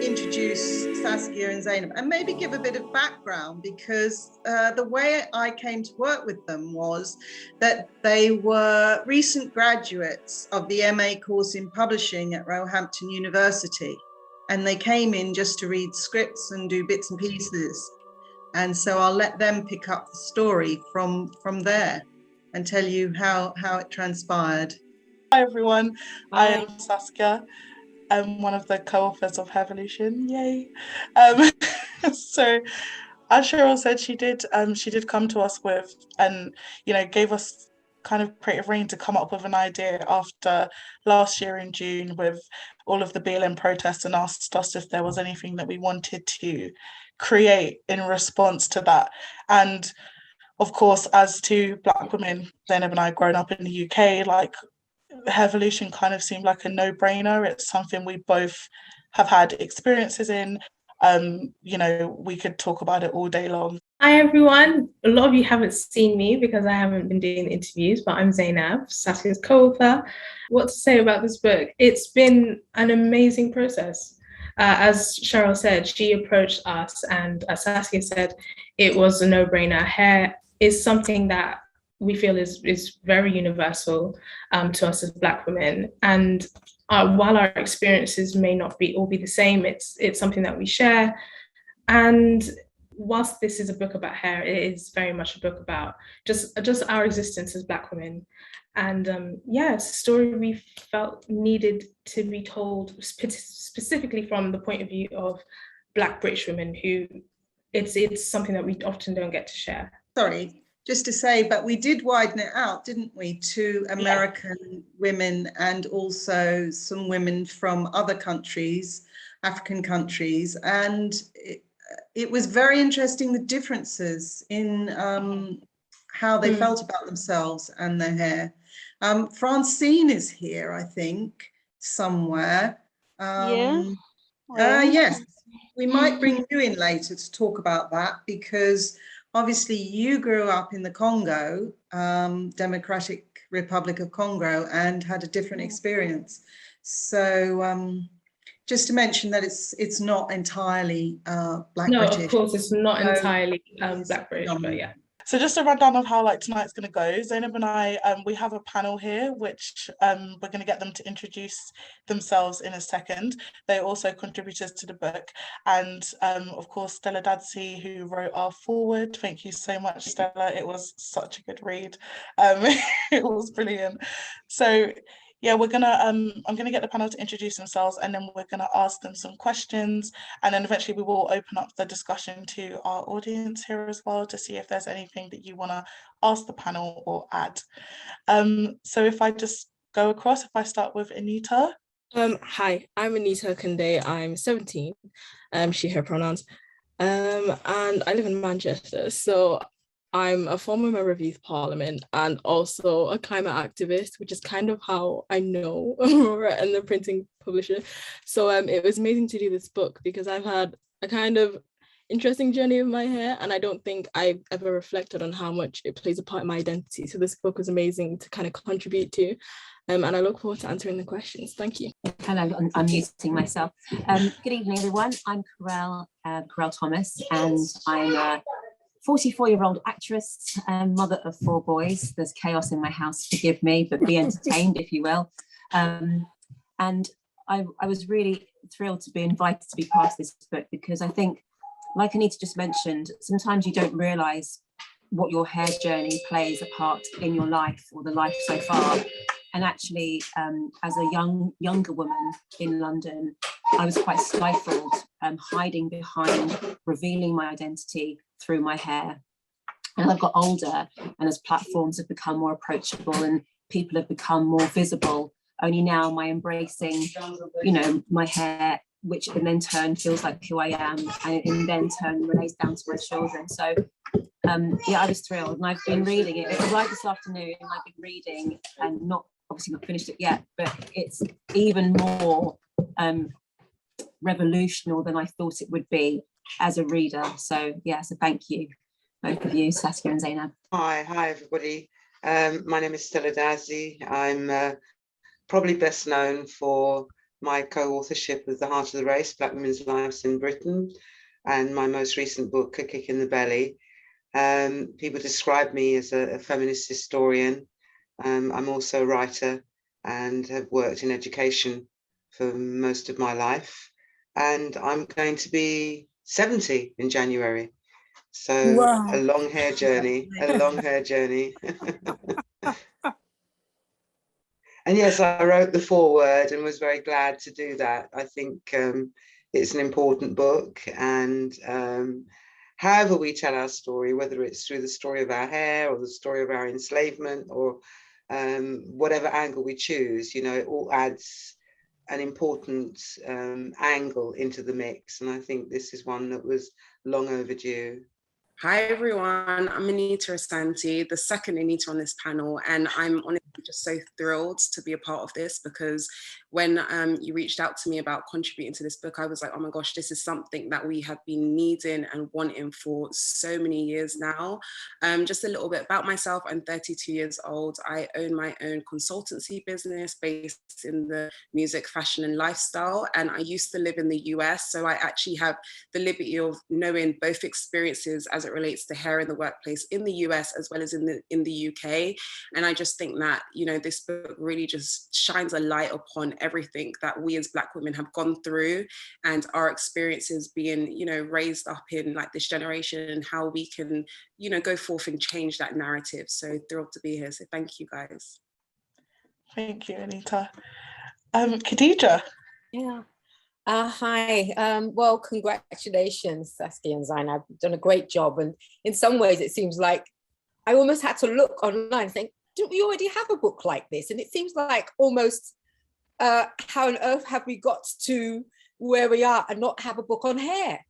Introduce Saskia and Zainab and maybe give a bit of background, because the way I came to work with them was that they were recent graduates of the MA course in publishing at Roehampton University, and they came in just to read scripts and do bits and pieces. And so I'll let them pick up the story from there and tell you how it transpired. Hi everyone, I am Saskia. I'm one of the co-authors of HAIRVOLUTION, yay. So as Cheryl said, she did come to us with, and gave us kind of creative reign to come up with an idea after last year in June with all of the BLM protests, and asked us if there was anything that we wanted to create in response to that. And of course, as two Black women, Zainab and I, grown up in the UK, like, HAIRVOLUTION kind of seemed like a no-brainer. It's something we both have had experiences in. We could talk about it all day long. Hi everyone. A lot of you haven't seen me because I haven't been doing the interviews, but I'm Zainab, Saskia's co-author. What to say about this book? It's been an amazing process. As Cheryl said, she approached us, and as Saskia said, it was a no-brainer. Hair is something that we feel is very universal to us as Black women. And while our experiences may not all be the same, it's something that we share. And whilst this is a book about hair, it is very much a book about just our existence as Black women. And it's a story we felt needed to be told specifically from the point of view of Black British women, who it's something that we often don't get to share. Sorry, just to say, but we did widen it out, didn't we, to American women and also some women from other countries, African countries. And it was very interesting, the differences in how they felt about themselves and their hair. Francine is here, I think, somewhere. Yes, we might bring you in later to talk about that, because obviously you grew up in the Congo, Democratic Republic of Congo, and had a different experience. So just to mention that it's not entirely Black British. No, of course, it's not entirely Black British, but yeah. So just a rundown of how tonight's going to go. Zainab and I, we have a panel here, which we're going to get them to introduce themselves in a second. They're also contributors to the book. And of course, Stella Dadsey, who wrote our foreword. Thank you so much, Stella. It was such a good read. It was brilliant. So yeah, I'm gonna get the panel to introduce themselves, and then we're gonna ask them some questions, and then eventually we will open up the discussion to our audience here as well to see if there's anything that you want to ask the panel or add. So if I just go across, if I start with Anita. Hi, I'm Anita Kande. I'm 17, she, her pronouns, and I live in Manchester. So I'm a former member of Youth Parliament and also a climate activist, which is kind of how I know Aurora and the printing publisher. So it was amazing to do this book because I've had a kind of interesting journey with my hair, and I don't think I've ever reflected on how much it plays a part in my identity. So this book was amazing to kind of contribute to. And I look forward to answering the questions. Thank you. Hello, I'm muting myself. Good evening, everyone. I'm Corel Thomas, and I'm a 44-year-old actress and mother of 4 boys. There's chaos in my house, forgive me, but be entertained, if you will. And I was really thrilled to be invited to be part of this book, because I think, like Anita just mentioned, sometimes you don't realise what your hair journey plays a part in your life or the life so far. And actually, as a younger woman in London, I was quite stifled, hiding behind revealing my identity through my hair. And I've got older, and as platforms have become more approachable and people have become more visible, only now am I embracing, my hair, which in then turn feels like who I am, and in then turn relates down to my children. So I was thrilled, and I've been reading it. It arrived this afternoon, and I've been reading, and obviously not finished it yet, but it's even more revolutionary than I thought it would be as a reader. So thank you, both of you, Saskia and Zainab. Hi everybody. My name is Stella Dazzi. I'm probably best known for my co-authorship of The Heart of the Race, Black Women's Lives in Britain, and my most recent book, A Kick in the Belly. People describe me as a feminist historian. I'm also a writer and have worked in education for most of my life. And I'm going to be 70 in January. So Wow. a long hair journey, a long hair journey. And yes, I wrote the foreword and was very glad to do that. I think it's an important book, and however we tell our story, whether it's through the story of our hair or the story of our enslavement or whatever angle we choose, you know, it all adds an important angle into the mix. And I think this is one that was long overdue. Hi everyone, I'm Anita Asante, the second Anita on this panel, and I'm honestly just so thrilled to be a part of this, because when you reached out to me about contributing to this book, I was like, oh my gosh, this is something that we have been needing and wanting for so many years now. Just a little bit about myself, I'm 32 years old. I own my own consultancy business based in the music, fashion and lifestyle, and I used to live in the US, so I actually have the liberty of knowing both experiences as it relates to hair in the workplace in the US as well as in the UK. And I just think that, you know, this book really just shines a light upon everything that we as Black women have gone through and our experiences being, you know, raised up in like this generation, and how we can, you know, go forth and change that narrative. So thrilled to be here. So thank you guys. Thank you, Anita. Khadija. Yeah. Hi. Well, congratulations, Saskia and Zainab. You've done a great job. And in some ways, it seems like I almost had to look online and think, don't we already have a book like this? And it seems like almost, how on earth have we got to where we are and not have a book on hair,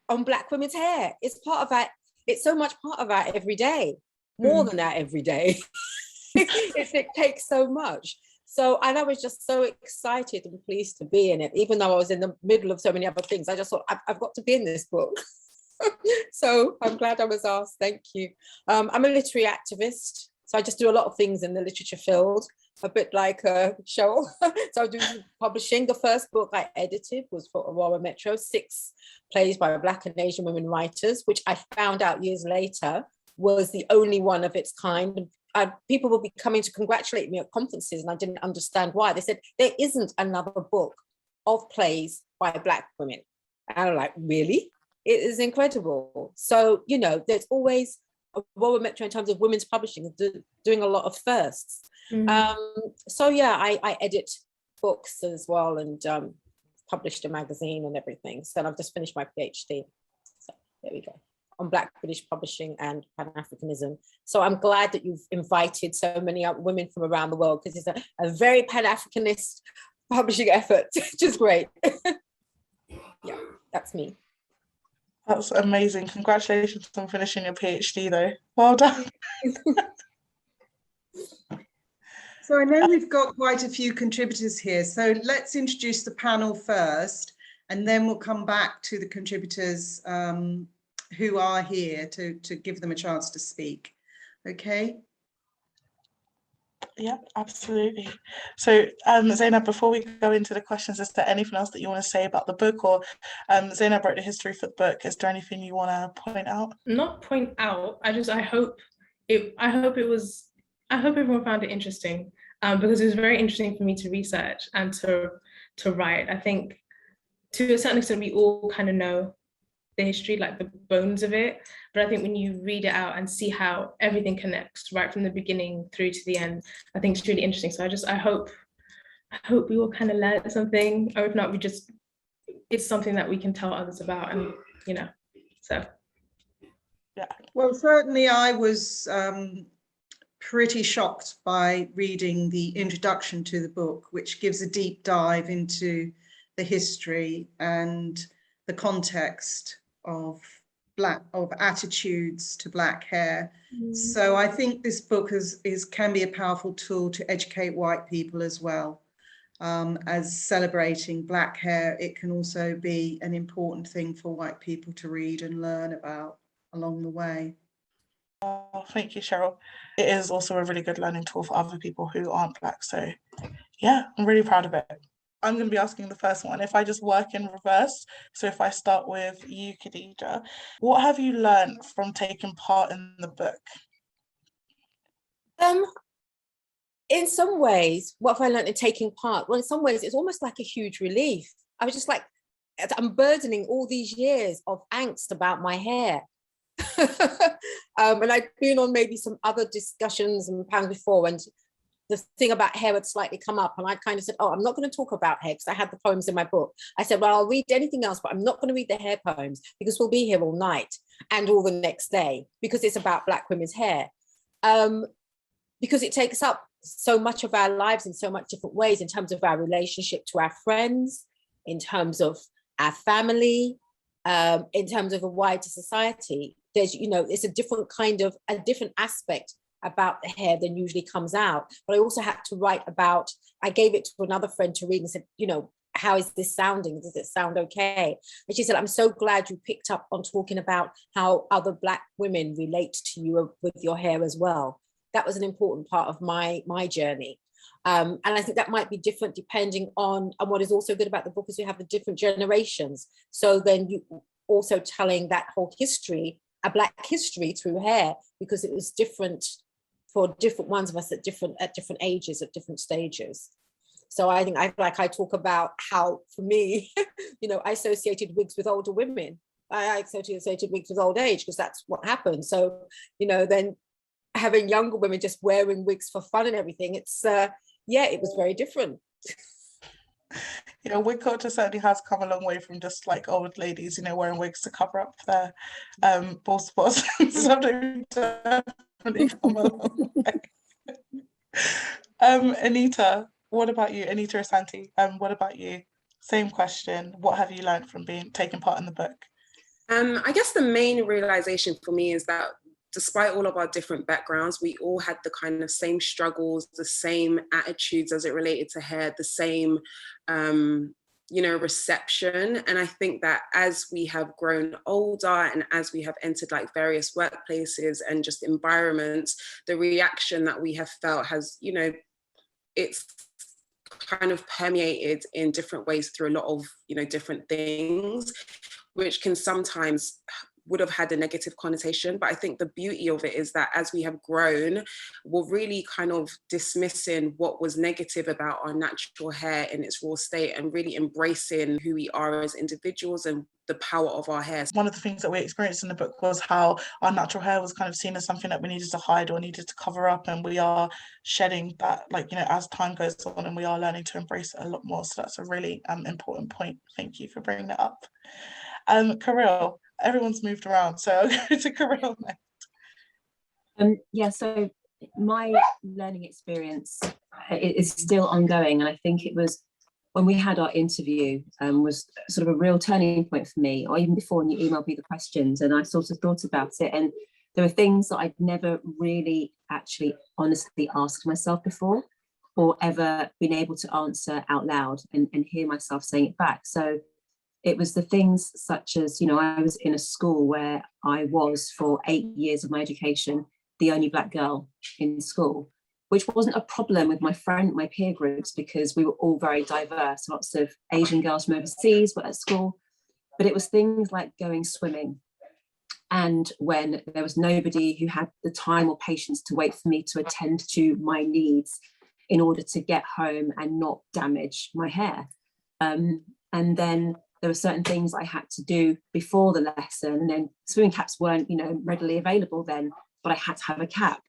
on Black women's hair? It's part of our, it's so much part of our everyday, more than our everyday. It takes so much. So, and I was just so excited and pleased to be in it, even though I was in the middle of so many other things. I just thought, I've got to be in this book. So I'm glad I was asked. Thank you. I'm a literary activist. So I just do a lot of things in the literature field, a bit like Cheryl. So I do publishing. The first book I edited was for Aurora Metro, 6 plays by Black and Asian women writers, which I found out years later was the only one of its kind. People will be coming to congratulate me at conferences, and I didn't understand why. They said, there isn't another book of plays by Black women. And I'm like, really? It is incredible. So, you know, there's always a Aurora Metro in terms of women's publishing, doing a lot of firsts. So yeah, I edit books as well, and published a magazine and everything. So I've just finished my PhD. So there we go, on Black British publishing and Pan-Africanism. So I'm glad that you've invited so many women from around the world, because it's a very Pan-Africanist publishing effort, which is great. Yeah, that's me. That's amazing. Congratulations on finishing your PhD though. Well done. So I know we've got quite a few contributors here. So let's introduce the panel first, and then we'll come back to the contributors who are here to give them a chance to speak. Okay? Yeah, absolutely. So Zainab, before we go into the questions, is there anything else that you want to say about the book? Or Zainab wrote the history for the book. Is there anything you want to point out? Not point out. I hope everyone found it interesting, because it was very interesting for me to research and to write. I think to a certain extent we all kind of know the history, like the bones of it, but I think when you read it out and see how everything connects right from the beginning through to the end, I think it's really interesting. So I hope we all kind of learned something, or if not, it's something that we can tell others about, and you know, so yeah. Well, certainly I was pretty shocked by reading the introduction to the book, which gives a deep dive into the history and the context of attitudes to Black hair. So I think this book can be a powerful tool to educate white people as well. As celebrating Black hair, it can also be an important thing for white people to read and learn about along the way. Thank you, Cheryl. It is also a really good learning tool for other people who aren't Black. So yeah, I'm really proud of it. I'm going to be asking the first one. If I just work in reverse, so if I start with you, Khadija, what have you learned from taking part in the book? In some ways, what have I learned in taking part? Well, in some ways, it's almost like a huge relief. I was just like, I'm burdening all these years of angst about my hair. And I've been on maybe some other discussions and panels before, and the thing about hair had slightly come up, and I kind of said, oh, I'm not going to talk about hair because I had the poems in my book. I said, well, I'll read anything else, but I'm not going to read the hair poems because we'll be here all night and all the next day because it's about Black women's hair. Because it takes up so much of our lives in so much different ways, in terms of our relationship to our friends, in terms of our family, in terms of a wider society. There's, it's a different aspect about the hair than usually comes out. But I also had to write about, I gave it to another friend to read and said, how is this sounding? Does it sound okay? And she said, I'm so glad you picked up on talking about how other Black women relate to you with your hair as well. That was an important part of my journey. And I think that might be different depending on, and what is also good about the book is we have the different generations. So then you also telling that whole history, a Black history through hair, because it was different for different ones of us at different ages, at different stages. So I think I talk about how, for me, I associated wigs with older women. I associated wigs with old age because that's what happened. So, then having younger women just wearing wigs for fun and everything, it's, it was very different. Wig culture certainly has come a long way from just like old ladies, wearing wigs to cover up their bald spots. So they've definitely come a long way. Anita, what about you? Anita Asante, what about you? Same question. What have you learned from taking part in the book? I guess the main realization for me is that despite all of our different backgrounds, we all had the kind of same struggles, the same attitudes as it related to hair, the same, reception. And I think that as we have grown older and as we have entered like various workplaces and just environments, the reaction that we have felt has, it's kind of permeated in different ways through a lot of, different things, which can sometimes would have had a negative connotation. But I think the beauty of it is that as we have grown, we're really kind of dismissing what was negative about our natural hair in its raw state and really embracing who we are as individuals and the power of our hair. One of the things that we experienced in the book was how our natural hair was kind of seen as something that we needed to hide or needed to cover up, and we are shedding that, as time goes on, and we are learning to embrace it a lot more. So that's a really important point. Thank you for bringing that up. Karil, everyone's moved around, so I'll go to Karil next. So my learning experience is still ongoing, and I think it was when we had our interview was sort of a real turning point for me, or even before, when you emailed me the questions, and I sort of thought about it, and there were things that I'd never really actually honestly asked myself before, or ever been able to answer out loud and hear myself saying it back. So it was the things such as, I was in a school where I was for 8 years of my education, the only Black girl in school, which wasn't a problem with my peer groups, because we were all very diverse. Lots of Asian girls from overseas were at school, but it was things like going swimming. And when there was nobody who had the time or patience to wait for me to attend to my needs in order to get home and not damage my hair. And then there were certain things I had to do before the lesson, and then swimming caps weren't, readily available then, but I had to have a cap,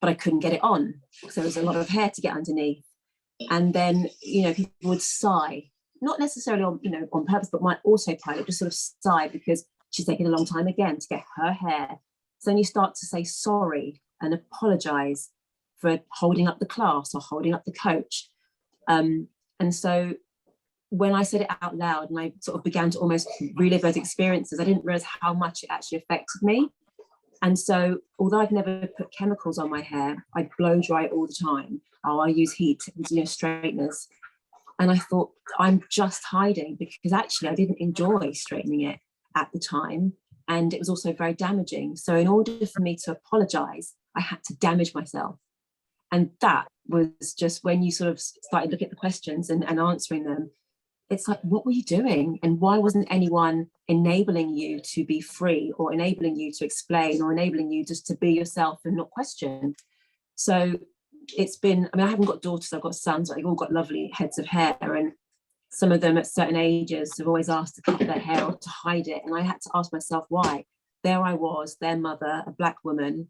but I couldn't get it on. So there was a lot of hair to get underneath. And then, people would sigh, not necessarily on purpose, but my autopilot just sort of sigh because she's taking a long time again to get her hair. So then you start to say sorry and apologize for holding up the class or holding up the coach. And so when I said it out loud and I sort of began to almost relive those experiences, I didn't realize how much it actually affected me. And so, although I've never put chemicals on my hair, I blow dry all the time. I use heat, straighteners. And I thought, I'm just hiding, because actually I didn't enjoy straightening it at the time. And it was also very damaging. So in order for me to apologize, I had to damage myself. And that was just when you sort of started looking at the questions and answering them, it's like, what were you doing? And why wasn't anyone enabling you to be free, or enabling you to explain, or enabling you just to be yourself and not question? So it's been, I mean, I haven't got daughters, I've got sons, they've all got lovely heads of hair, and some of them at certain ages have always asked to cut their hair or to hide it. And I had to ask myself why. There I was, their mother, a black woman,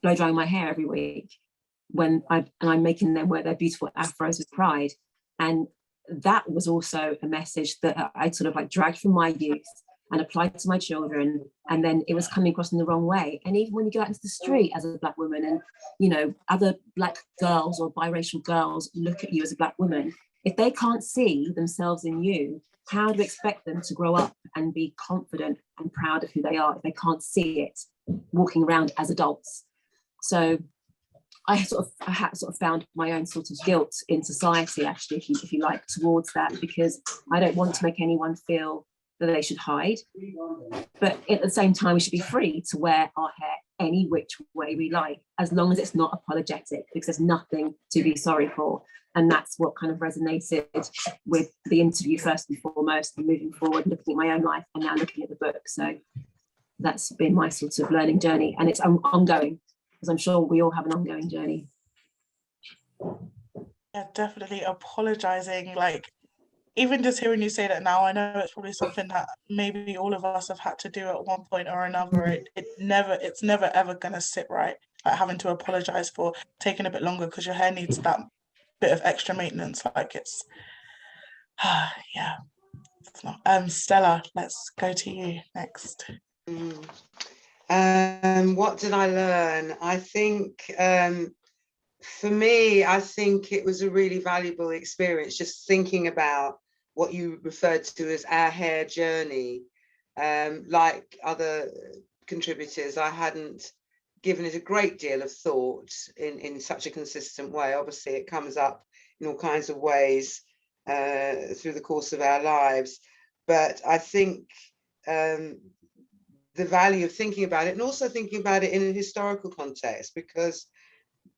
blow drying my hair every week, and I'm making them wear their beautiful afros with pride. And that was also a message that I sort of like dragged from my youth and applied to my children, and then it was coming across in the wrong way. And even when you go out into the street as a black woman, and you know, other black girls or biracial girls look at you as a black woman, if they can't see themselves in you, how do you expect them to grow up and be confident and proud of who they are if they can't see it walking around as adults? So I had sort of found my own sort of guilt in society, actually, if you like, towards that, because I don't want to make anyone feel that they should hide. But at the same time, we should be free to wear our hair any which way we like, as long as it's not apologetic, because there's nothing to be sorry for. And that's what kind of resonated with the interview first and foremost, and moving forward, looking at my own life and now looking at the book. So that's been my sort of learning journey, and it's ongoing, because I'm sure we all have an ongoing journey. Yeah, definitely apologizing. Like, even just hearing you say that now, I know it's probably something that maybe all of us have had to do at one point or another. It's never ever gonna sit right, like having to apologize for taking a bit longer because your hair needs that bit of extra maintenance. Like, it's yeah, it's not. Stella, let's go to you next. What did I learn? I think for me, I think it was a really valuable experience, just thinking about what you referred to as our hair journey. Like other contributors, I hadn't given it a great deal of thought in such a consistent way. Obviously, it comes up in all kinds of ways through the course of our lives. But I think the value of thinking about it, and also thinking about it in a historical context, because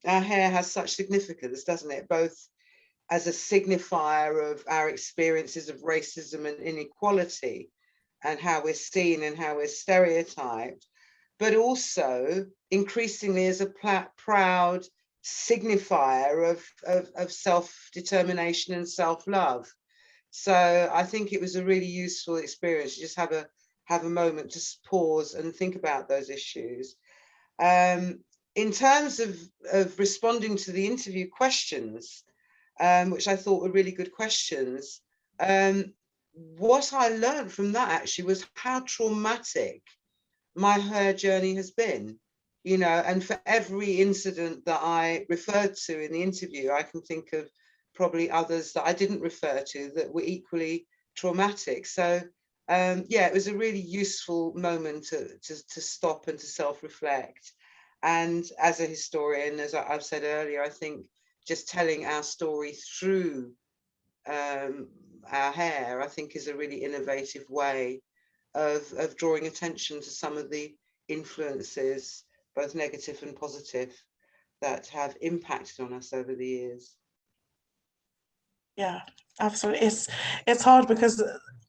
our hair has such significance, doesn't it? Both as a signifier of our experiences of racism and inequality, and how we're seen and how we're stereotyped, but also increasingly as a proud signifier of self-determination and self-love. So I think it was a really useful experience. You just have a moment to pause and think about those issues. In terms of responding to the interview questions, which I thought were really good questions, what I learned from that actually was how traumatic my hair journey has been, you know, and for every incident that I referred to in the interview, I can think of probably others that I didn't refer to that were equally traumatic. So yeah, it was a really useful moment to stop and to self-reflect. And as a historian, as I've said earlier, I think just telling our story through our hair, I think, is a really innovative way of drawing attention to some of the influences, both negative and positive, that have impacted on us over the years. Yeah, absolutely. It's hard because,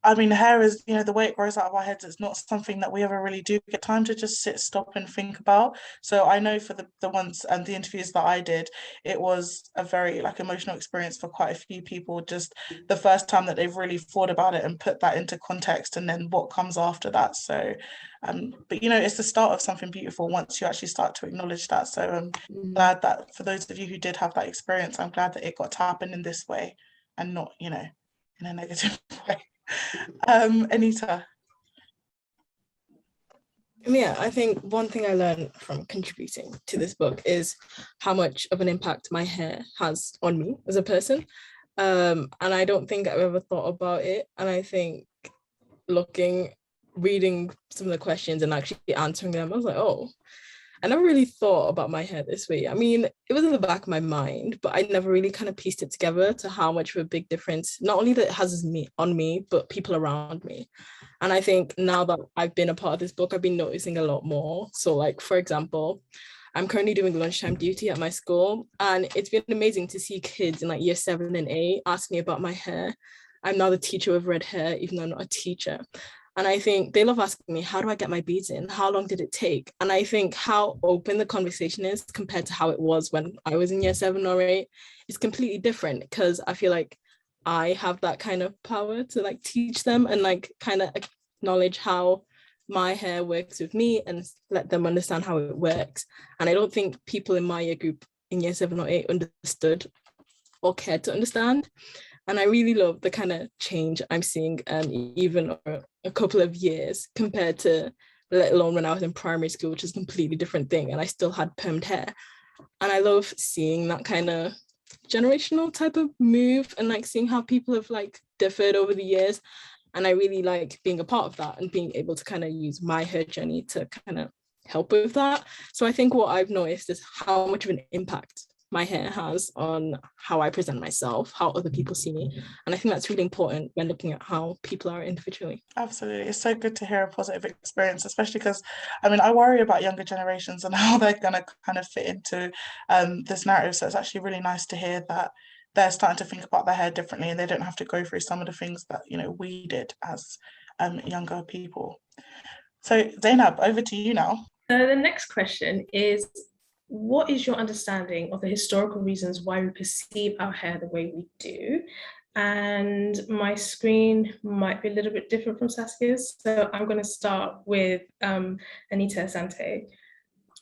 I mean, hair is, you know, the way it grows out of our heads, it's not something that we ever really do get time to just stop and think about. So I know for the ones and the interviews that I did, it was a very like emotional experience for quite a few people, just the first time that they've really thought about it and put that into context, and then what comes after that. So but you know, it's the start of something beautiful once you actually start to acknowledge that. So I'm glad that for those of you who did have that experience, I'm glad that it got to happen in this way and not, you know, in a negative way. Anita. Yeah, I think one thing I learned from contributing to this book is how much of an impact my hair has on me as a person. And I don't think I've ever thought about it. And I think reading some of the questions and actually answering them, I was like, oh. I never really thought about my hair this way. I mean, it was in the back of my mind, but I never really kind of pieced it together to how much of a big difference, not only that it has on me, but people around me. And I think now that I've been a part of this book, I've been noticing a lot more. So like, for example, I'm currently doing lunchtime duty at my school, and it's been amazing to see kids in like year 7 and 8 ask me about my hair. I'm now the teacher with red hair, even though I'm not a teacher. And I think they love asking me, how do I get my beads in? How long did it take? And I think how open the conversation is compared to how it was when I was in year 7 or 8 is completely different, because I feel like I have that kind of power to like teach them and like kind of acknowledge how my hair works with me and let them understand how it works. And I don't think people in my year group in year 7 or 8 understood or cared to understand. And I really love the kind of change I'm seeing even a couple of years compared to, let alone when I was in primary school, which is a completely different thing, and I still had permed hair. And I love seeing that kind of generational type of move and like seeing how people have like differed over the years. And I really like being a part of that and being able to kind of use my hair journey to kind of help with that. So I think what I've noticed is how much of an impact my hair has on how I present myself, how other people see me. And I think that's really important when looking at how people are individually. Absolutely. It's so good to hear a positive experience, especially because, I mean, I worry about younger generations and how they're going to kind of fit into this narrative. So it's actually really nice to hear that they're starting to think about their hair differently and they don't have to go through some of the things that, you know, we did as younger people. So Zainab, over to you now. The next question is, what is your understanding of the historical reasons why we perceive our hair the way we do? And my screen might be a little bit different from Saskia's, so I'm going to start with Anita Asante.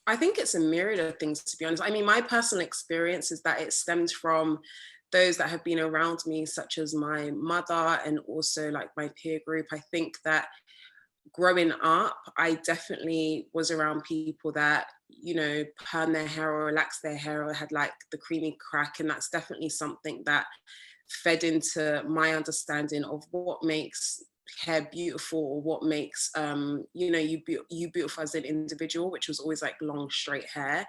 I think it's a myriad of things, to be honest. I mean, my personal experience is that it stems from those that have been around me, such as my mother and also like my peer group. I think that growing up, I definitely was around people that, you know, perm their hair or relax their hair or had like the creamy crack. And that's definitely something that fed into my understanding of what makes hair beautiful, or what makes you know, you beautiful as an individual, which was always like long straight hair.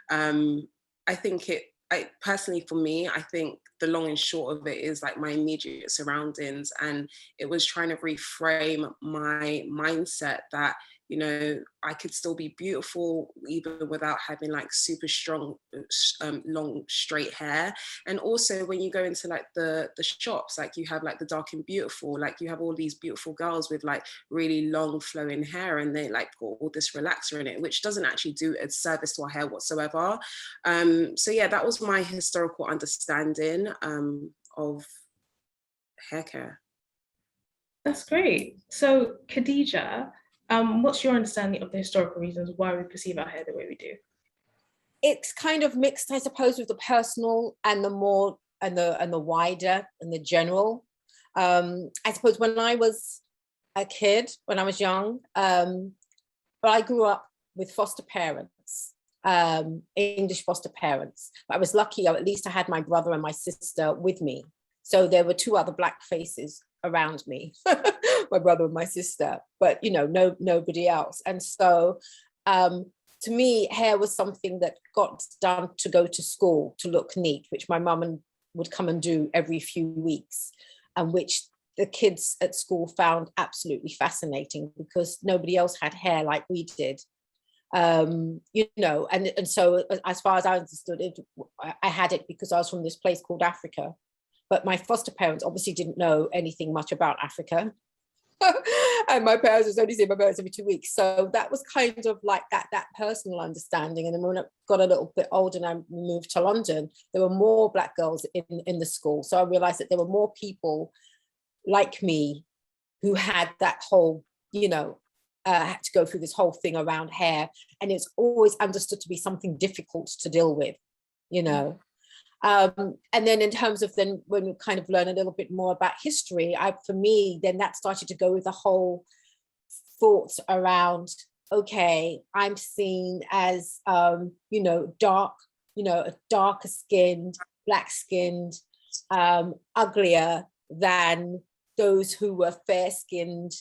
I think I personally, for me, I think the long and short of it is like my immediate surroundings, and it was trying to reframe my mindset that, you know, I could still be beautiful even without having like super strong, long straight hair. And also when you go into like the shops, like you have like the dark and beautiful, like you have all these beautiful girls with like really long flowing hair, and they like got all this relaxer in it, which doesn't actually do a service to our hair whatsoever. So yeah, that was my historical understanding of hair care. That's great. So Khadija, what's your understanding of the historical reasons why we perceive our hair the way we do? It's kind of mixed, I suppose, with the personal and the more and the wider and the general. I suppose when I was a kid, when I was young, but I grew up with foster parents, English foster parents. I was lucky, at least I had my brother and my sister with me. So there were 2 other Black faces around me, my brother and my sister, but you know, nobody else. And so to me, hair was something that got done to go to school to look neat, which my mum would come and do every few weeks, and which the kids at school found absolutely fascinating because nobody else had hair like we did. You know, and so as far as I understood it, I had it because I was from this place called Africa. But my foster parents obviously didn't know anything much about Africa. And my parents was only seeing my parents every 2 weeks. So that was kind of like that personal understanding. And then when I got a little bit older and I moved to London, there were more Black girls in the school. So I realized that there were more people like me who had that whole, you know, had to go through this whole thing around hair. And it's always understood to be something difficult to deal with, you know. And then in terms of then when we kind of learn a little bit more about history, for me, then that started to go with the whole thoughts around, okay, I'm seen as, you know, dark, you know, darker skinned, Black skinned, uglier than those who were fair skinned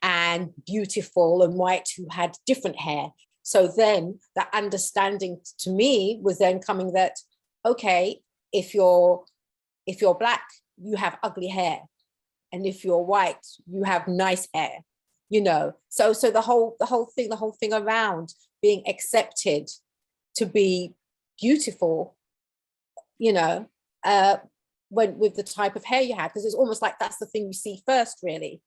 and beautiful and white who had different hair. So then that understanding to me was then coming that, okay, if you're black, you have ugly hair. And if you're white, you have nice hair, you know. So the whole thing around being accepted to be beautiful, you know, when with the type of hair you have, because it's almost like that's the thing you see first, really,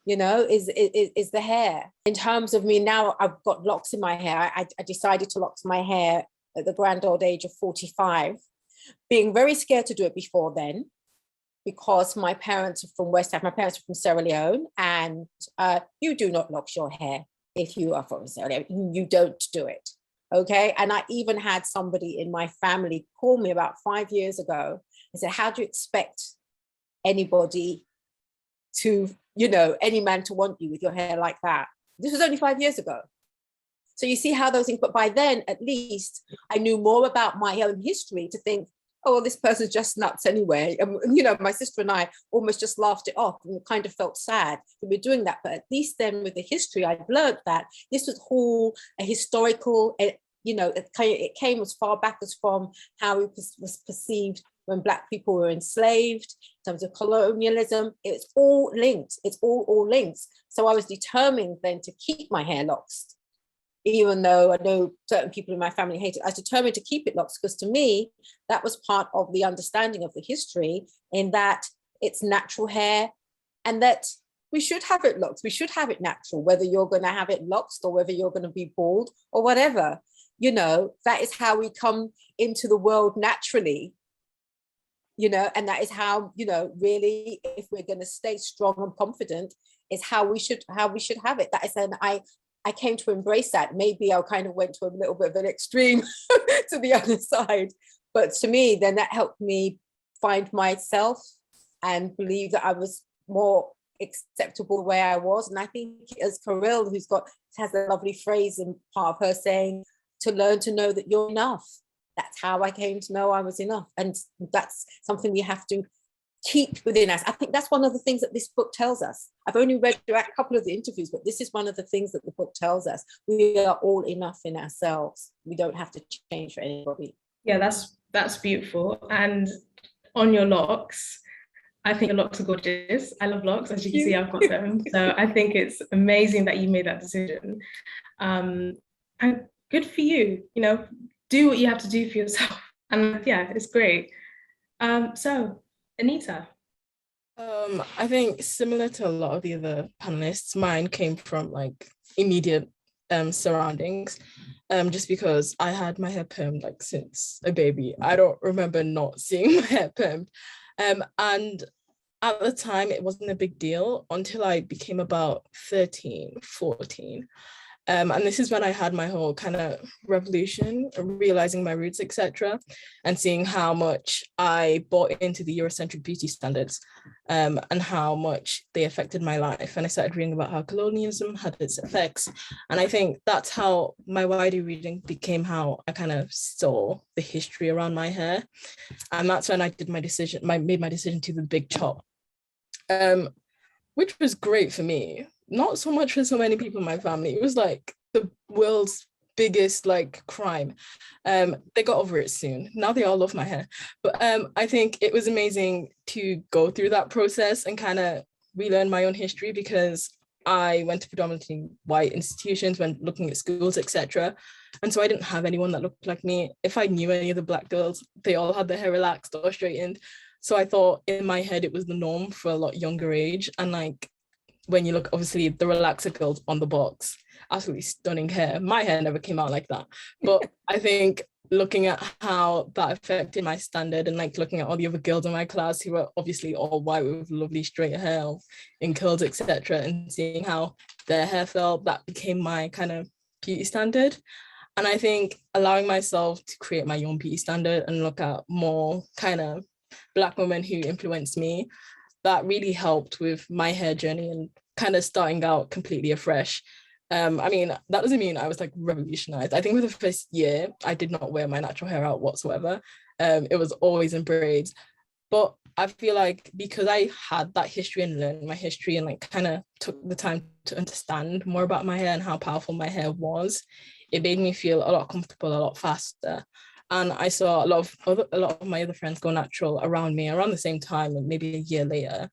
you know, is the hair. In terms of me now, I've got locks in my hair. I decided to lock my hair at the grand old age of 45, being very scared to do it before then, because my parents are from West Africa, my parents are from Sierra Leone, and you do not lock your hair if you are from Sierra Leone. You don't do it, okay? And I even had somebody in my family call me about 5 years ago and said, how do you expect anybody to, you know, any man to want you with your hair like that? This was only 5 years ago. So you see how those things, but by then, at least, I knew more about my own history to think, oh, well, this person's just nuts anyway. You know, my sister and I almost just laughed it off and kind of felt sad that we're doing that. But at least then with the history, I've learned that this was all a historical, you know, it came as far back as from how it was perceived when Black people were enslaved, in terms of colonialism. It's all linked. It's all linked. So I was determined then to keep my hair locked. Even though I know certain people in my family hate it, I was determined to keep it locked, because to me, that was part of the understanding of the history, in that it's natural hair and that we should have it locked. We should have it natural, whether you're going to have it locked or whether you're going to be bald or whatever. You know, that is how we come into the world naturally, you know, and that is how, you know, really, if we're going to stay strong and confident, is how we should have it. That is, and I came to embrace that. Maybe I kind of went to a little bit of an extreme to the other side. But to me, then that helped me find myself and believe that I was more acceptable the way I was. And I think as Caril, has a lovely phrase in part of her saying, to learn to know that you're enough. That's how I came to know I was enough. And that's something we have to keep within us. I think that's one of the things that this book tells us. I've only read a couple of the interviews, but this is one of the things that the book tells us. We are all enough in ourselves. We don't have to change for anybody. Yeah, that's beautiful. And on your locks, I think your locks are gorgeous. I love locks, as you can see, I've got them. So I think it's amazing that you made that decision. And good for you, you know, do what you have to do for yourself. And yeah, it's great. So Anita. I think similar to a lot of the other panelists, mine came from like immediate surroundings, just because I had my hair permed like since a baby. I don't remember not seeing my hair permed. And at the time, it wasn't a big deal until I became about 13, 14. And this is when I had my whole kind of revolution, realizing my roots, etc., and seeing how much I bought into the Eurocentric beauty standards, and how much they affected my life. And I started reading about how colonialism had its effects. And I think that's how my wider reading became how I kind of saw the history around my hair. And that's when I made my decision to the big chop, which was great for me. Not so much for so many people in my family. It was like the world's biggest like crime. They got over it soon. Now they all love my hair. But I think it was amazing to go through that process and kind of relearn my own history, because I went to predominantly white institutions when looking at schools, etc. And so I didn't have anyone that looked like me. If I knew any of the Black girls, they all had their hair relaxed or straightened. So I thought in my head it was the norm for a lot younger age. And like, when you look, obviously the relaxer girls on the box, absolutely stunning hair. My hair never came out like that. But I think looking at how that affected my standard, and like looking at all the other girls in my class who were obviously all white with lovely straight hair in curls, etc., and seeing how their hair felt, that became my kind of beauty standard. And I think allowing myself to create my own beauty standard and look at more kind of Black women who influenced me, that really helped with my hair journey and kind of starting out completely afresh. I mean, that doesn't mean I was like revolutionized. I think for the first year, I did not wear my natural hair out whatsoever. It was always in braids. But I feel like because I had that history and learned my history and like kind of took the time to understand more about my hair and how powerful my hair was, it made me feel a lot comfortable, a lot faster. And I saw a lot of my other friends go natural around me around the same time, and maybe a year later.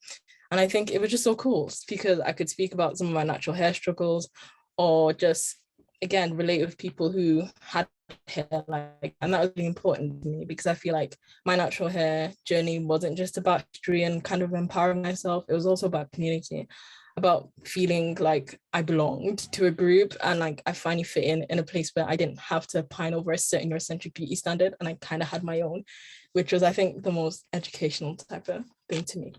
And I think it was just so cool because I could speak about some of my natural hair struggles, or just, again, relate with people who had hair like, and that was really important to me, because I feel like my natural hair journey wasn't just about history and kind of empowering myself. It was also about community, about feeling like I belonged to a group, and like I finally fit in a place where I didn't have to pine over a certain Eurocentric beauty standard, and I kind of had my own, which was, I think, the most educational type of thing to me.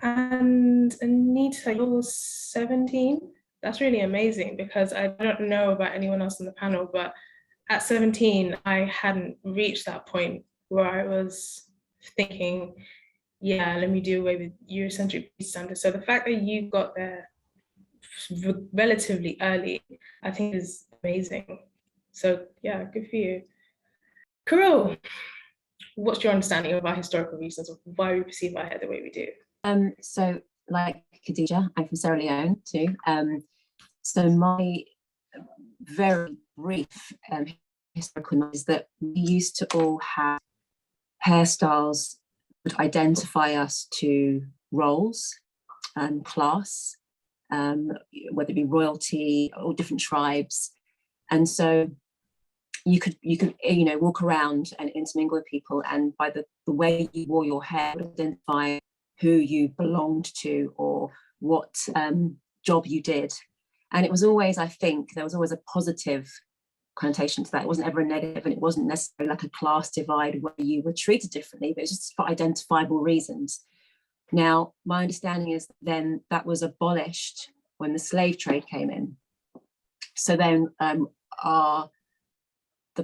And Anita, you're 17. That's really amazing, because I don't know about anyone else on the panel, but at 17, I hadn't reached that point where I was thinking, yeah, let me do away with Eurocentric beauty standards. So the fact that you got there relatively early, I think is amazing. So yeah, good for you. Carol, what's your understanding of our historical reasons of why we perceive our hair the way we do? So like Khadija, I'm from Sierra Leone too. So my very brief historical knowledge is that we used to all have hairstyles that identify us to roles and class, whether it be royalty or different tribes. And so you could walk around and intermingle with people, and by the way you wore your hair would identify who you belonged to or what job you did. And it was always, I think, there was always a positive connotation to that. It wasn't ever a negative, and it wasn't necessarily like a class divide where you were treated differently, but it's just for identifiable reasons. Now, my understanding is then that was abolished when the slave trade came in. So then the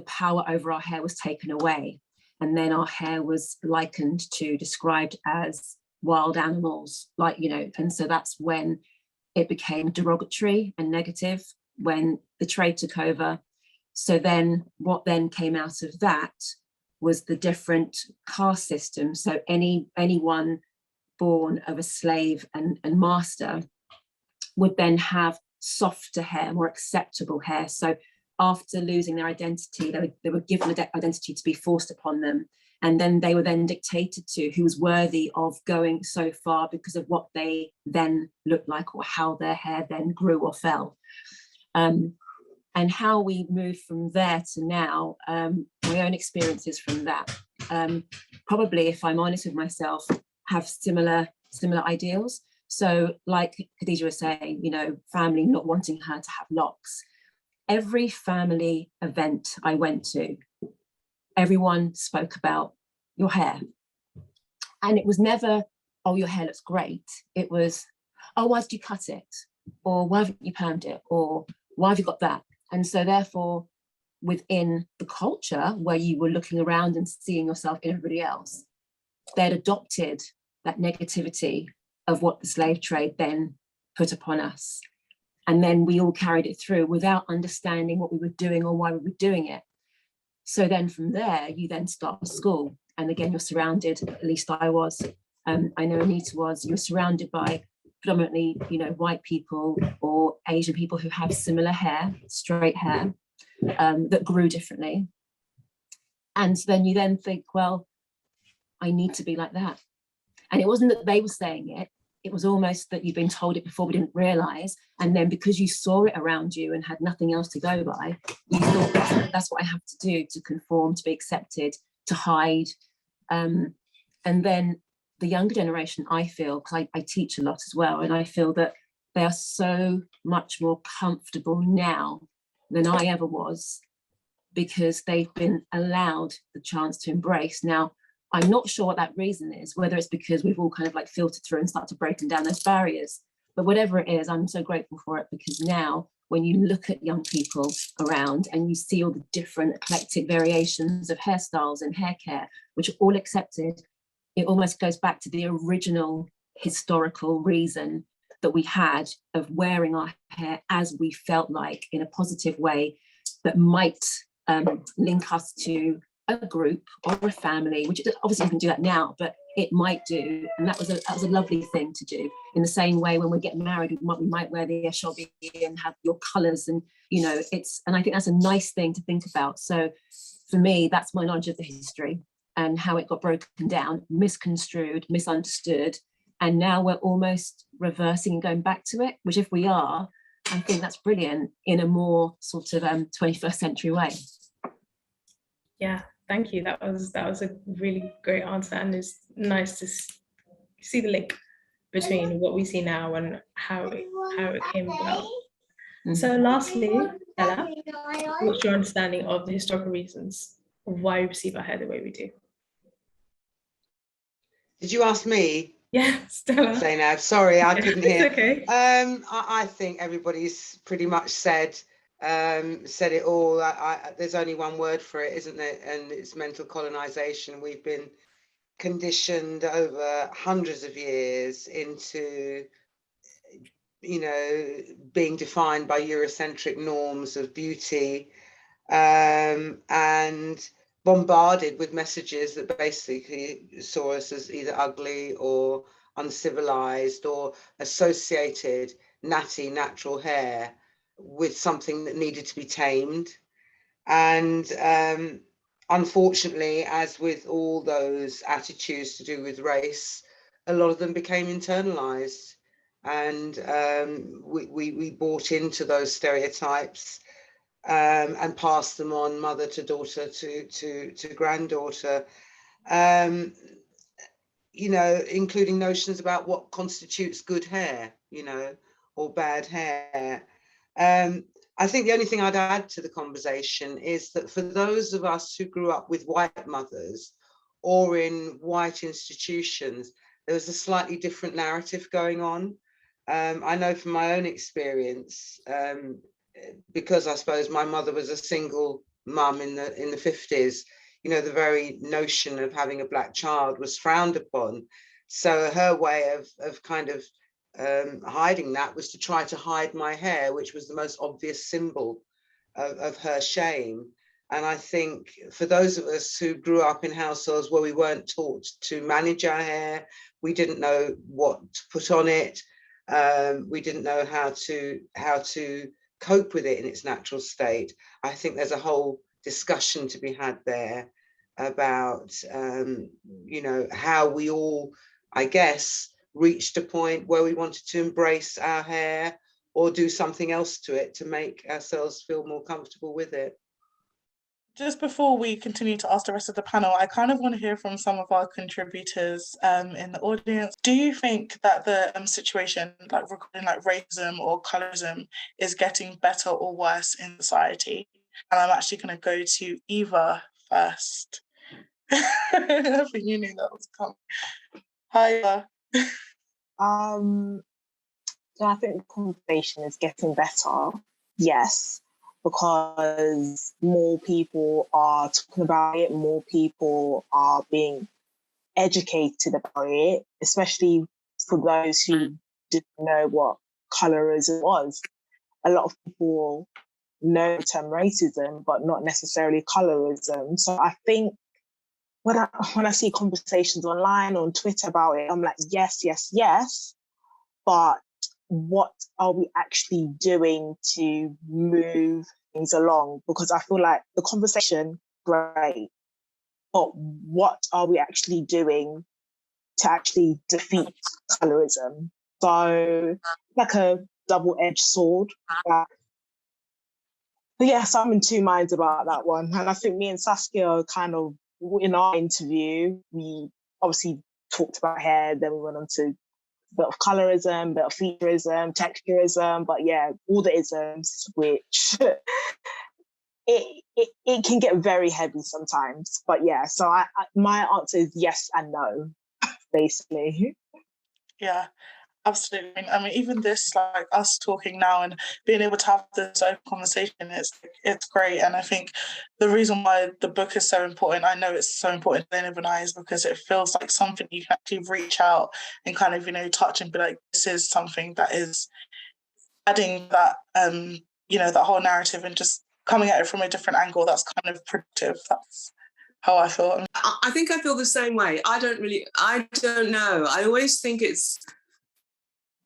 power over our hair was taken away, and then our hair was described as wild animals, and so that's when it became derogatory and negative, when the trade took over. So then what then came out of that was the different caste system. So anyone born of a slave and master would then have softer hair, more acceptable hair. So after losing their identity, they were given an identity to be forced upon them. And then they were then dictated to who was worthy of going so far because of what they then looked like, or how their hair then grew or fell. And how we moved from there to now, my own experiences from that, probably, if I'm honest with myself, have similar ideals. So like Khadija was saying, family not wanting her to have locks. Every family event I went to, everyone spoke about your hair. And it was never, oh, your hair looks great. It was, oh, why did you cut it? Or why haven't you permed it? Or why have you got that? And so therefore, within the culture where you were looking around and seeing yourself in everybody else, they'd adopted that negativity of what the slave trade then put upon us. And then we all carried it through without understanding what we were doing or why we were doing it. So then from there, you then start school. And again, you're surrounded, at least I was, I know Anita was, you're surrounded by predominantly, white people or Asian people who have similar hair, straight hair, that grew differently. And then you then think, well, I need to be like that. And it wasn't that they were saying it. It was almost that you'd been told it before, we didn't realize. And then because you saw it around you and had nothing else to go by, you thought that's what I have to do to conform, to be accepted, to hide. And then the younger generation, I feel, because I teach a lot as well, and I feel that they are so much more comfortable now than I ever was, because they've been allowed the chance to embrace. Now, I'm not sure what that reason is, whether it's because we've all kind of like filtered through and started breaking down those barriers, but whatever it is, I'm so grateful for it, because now when you look at young people around and you see all the different eclectic variations of hairstyles and hair care, which are all accepted, it almost goes back to the original historical reason that we had of wearing our hair as we felt like, in a positive way that might link us to a group or a family, which obviously you can do that now, but it might do. And that was a lovely thing to do. In the same way, when we get married, we might wear the eshobi and have your colours, and and I think that's a nice thing to think about. So for me, that's my knowledge of the history and how it got broken down, misconstrued, misunderstood. And now we're almost reversing and going back to it, which if we are, I think that's brilliant in a more sort of 21st century way. Yeah, thank you. That was a really great answer, and it's nice to see the link between what we see now and how it came about. So lastly, Stella, what's your understanding of the historical reasons of why we perceive our hair the way we do? Did you ask me? Yeah, Stella. Zainab, sorry, I couldn't hear. It's okay. I think everybody's pretty much said it all. There's only one word for it, isn't it? And it's mental colonization. We've been conditioned over hundreds of years into, being defined by Eurocentric norms of beauty, and bombarded with messages that basically saw us as either ugly or uncivilized, or associated natty natural hair with something that needed to be tamed. And unfortunately, as with all those attitudes to do with race, a lot of them became internalized, and we bought into those stereotypes, and passed them on mother to daughter to granddaughter, including notions about what constitutes good hair, or bad hair. I think the only thing I'd add to the conversation is that for those of us who grew up with white mothers or in white institutions, there was a slightly different narrative going on. I know from my own experience, because I suppose my mother was a single mum in the 50s, the very notion of having a black child was frowned upon. So her way of kind of hiding that was to try to hide my hair, which was the most obvious symbol of her shame. And I think for those of us who grew up in households where we weren't taught to manage our hair, we didn't know what to put on it, we didn't know how to cope with it in its natural state. I think there's a whole discussion to be had there about, how we all, I guess, reached a point where we wanted to embrace our hair or do something else to it to make ourselves feel more comfortable with it. Just before we continue to ask the rest of the panel, I kind of want to hear from some of our contributors in the audience. Do you think that the situation, regarding racism or colorism, is getting better or worse in society? And I'm actually going to go to Eva first. I think you knew that was coming. Hi, Eva. I think the conversation is getting better, yes, because more people are talking about it, more people are being educated about it, especially for those who didn't know what colorism was. A lot of people know the term racism, but not necessarily colorism. So I think when I see conversations online on Twitter about it, I'm like, yes, yes, yes, but what are we actually doing to move things along? Because I feel like the conversation, great, but what are we actually doing to actually defeat colorism? So like a double-edged sword. But yes, I'm in two minds about that one. And I think me and Saskia kind of, in our interview, we obviously talked about hair, then we went on to bit of colorism, bit of featureism, texturism, but yeah, all the isms, which it can get very heavy sometimes. But yeah, so my answer is yes and no, basically. Yeah, absolutely. I mean, even this, like us talking now and being able to have this open conversation, it's great. And I think the reason why the book is so important, I know it's so important to Zainab and I, is because it feels like something you can actually reach out and kind of, touch and be like, this is something that is adding that, that whole narrative and just coming at it from a different angle that's kind of productive. how I feel. I think I feel the same way. I don't know. I always think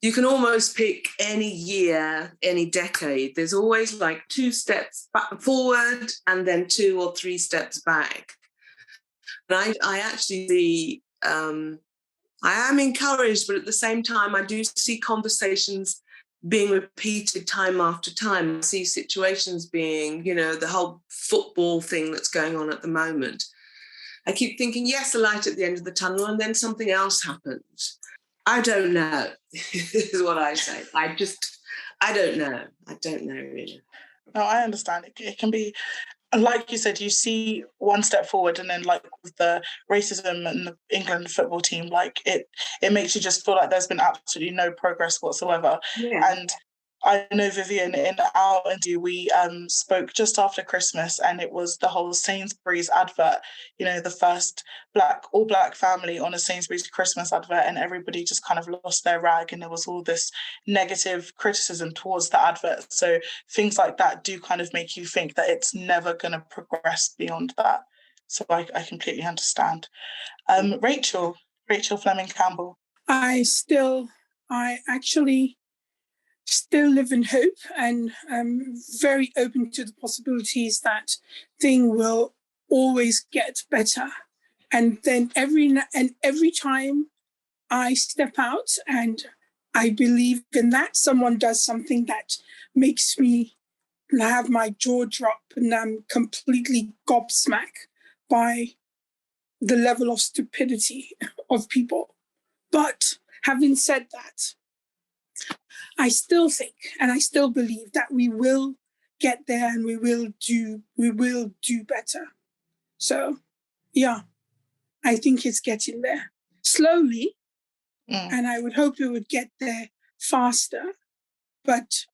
you can almost pick any year, any decade. There's always like 2 steps forward and then 2 or 3 steps back. And I actually see, I am encouraged, but at the same time, I do see conversations being repeated time after time. I see situations being, the whole football thing that's going on at the moment. I keep thinking, yes, a light at the end of the tunnel, and then something else happens. I don't know, is what I say. I don't know. I don't know, really. No, I understand. It can be, like you said, you see one step forward, and then like with the racism and the England football team, like it makes you just feel like there's been absolutely no progress whatsoever. Yeah. And I know, Vivian, in our interview, we spoke just after Christmas, and it was the whole Sainsbury's advert, the first all black family on a Sainsbury's Christmas advert, and everybody just kind of lost their rag, and there was all this negative criticism towards the advert. So things like that do kind of make you think that it's never going to progress beyond that. So I completely understand. Rachel Fleming Campbell. I actually still live in hope, and I'm very open to the possibilities that thing will always get better. And then every time I step out and I believe in that, someone does something that makes me have my jaw drop, and I'm completely gobsmacked by the level of stupidity of people. But having said that, I still think and I still believe that we will get there, and we will do better. So, yeah, I think it's getting there slowly, and I would hope it would get there faster, but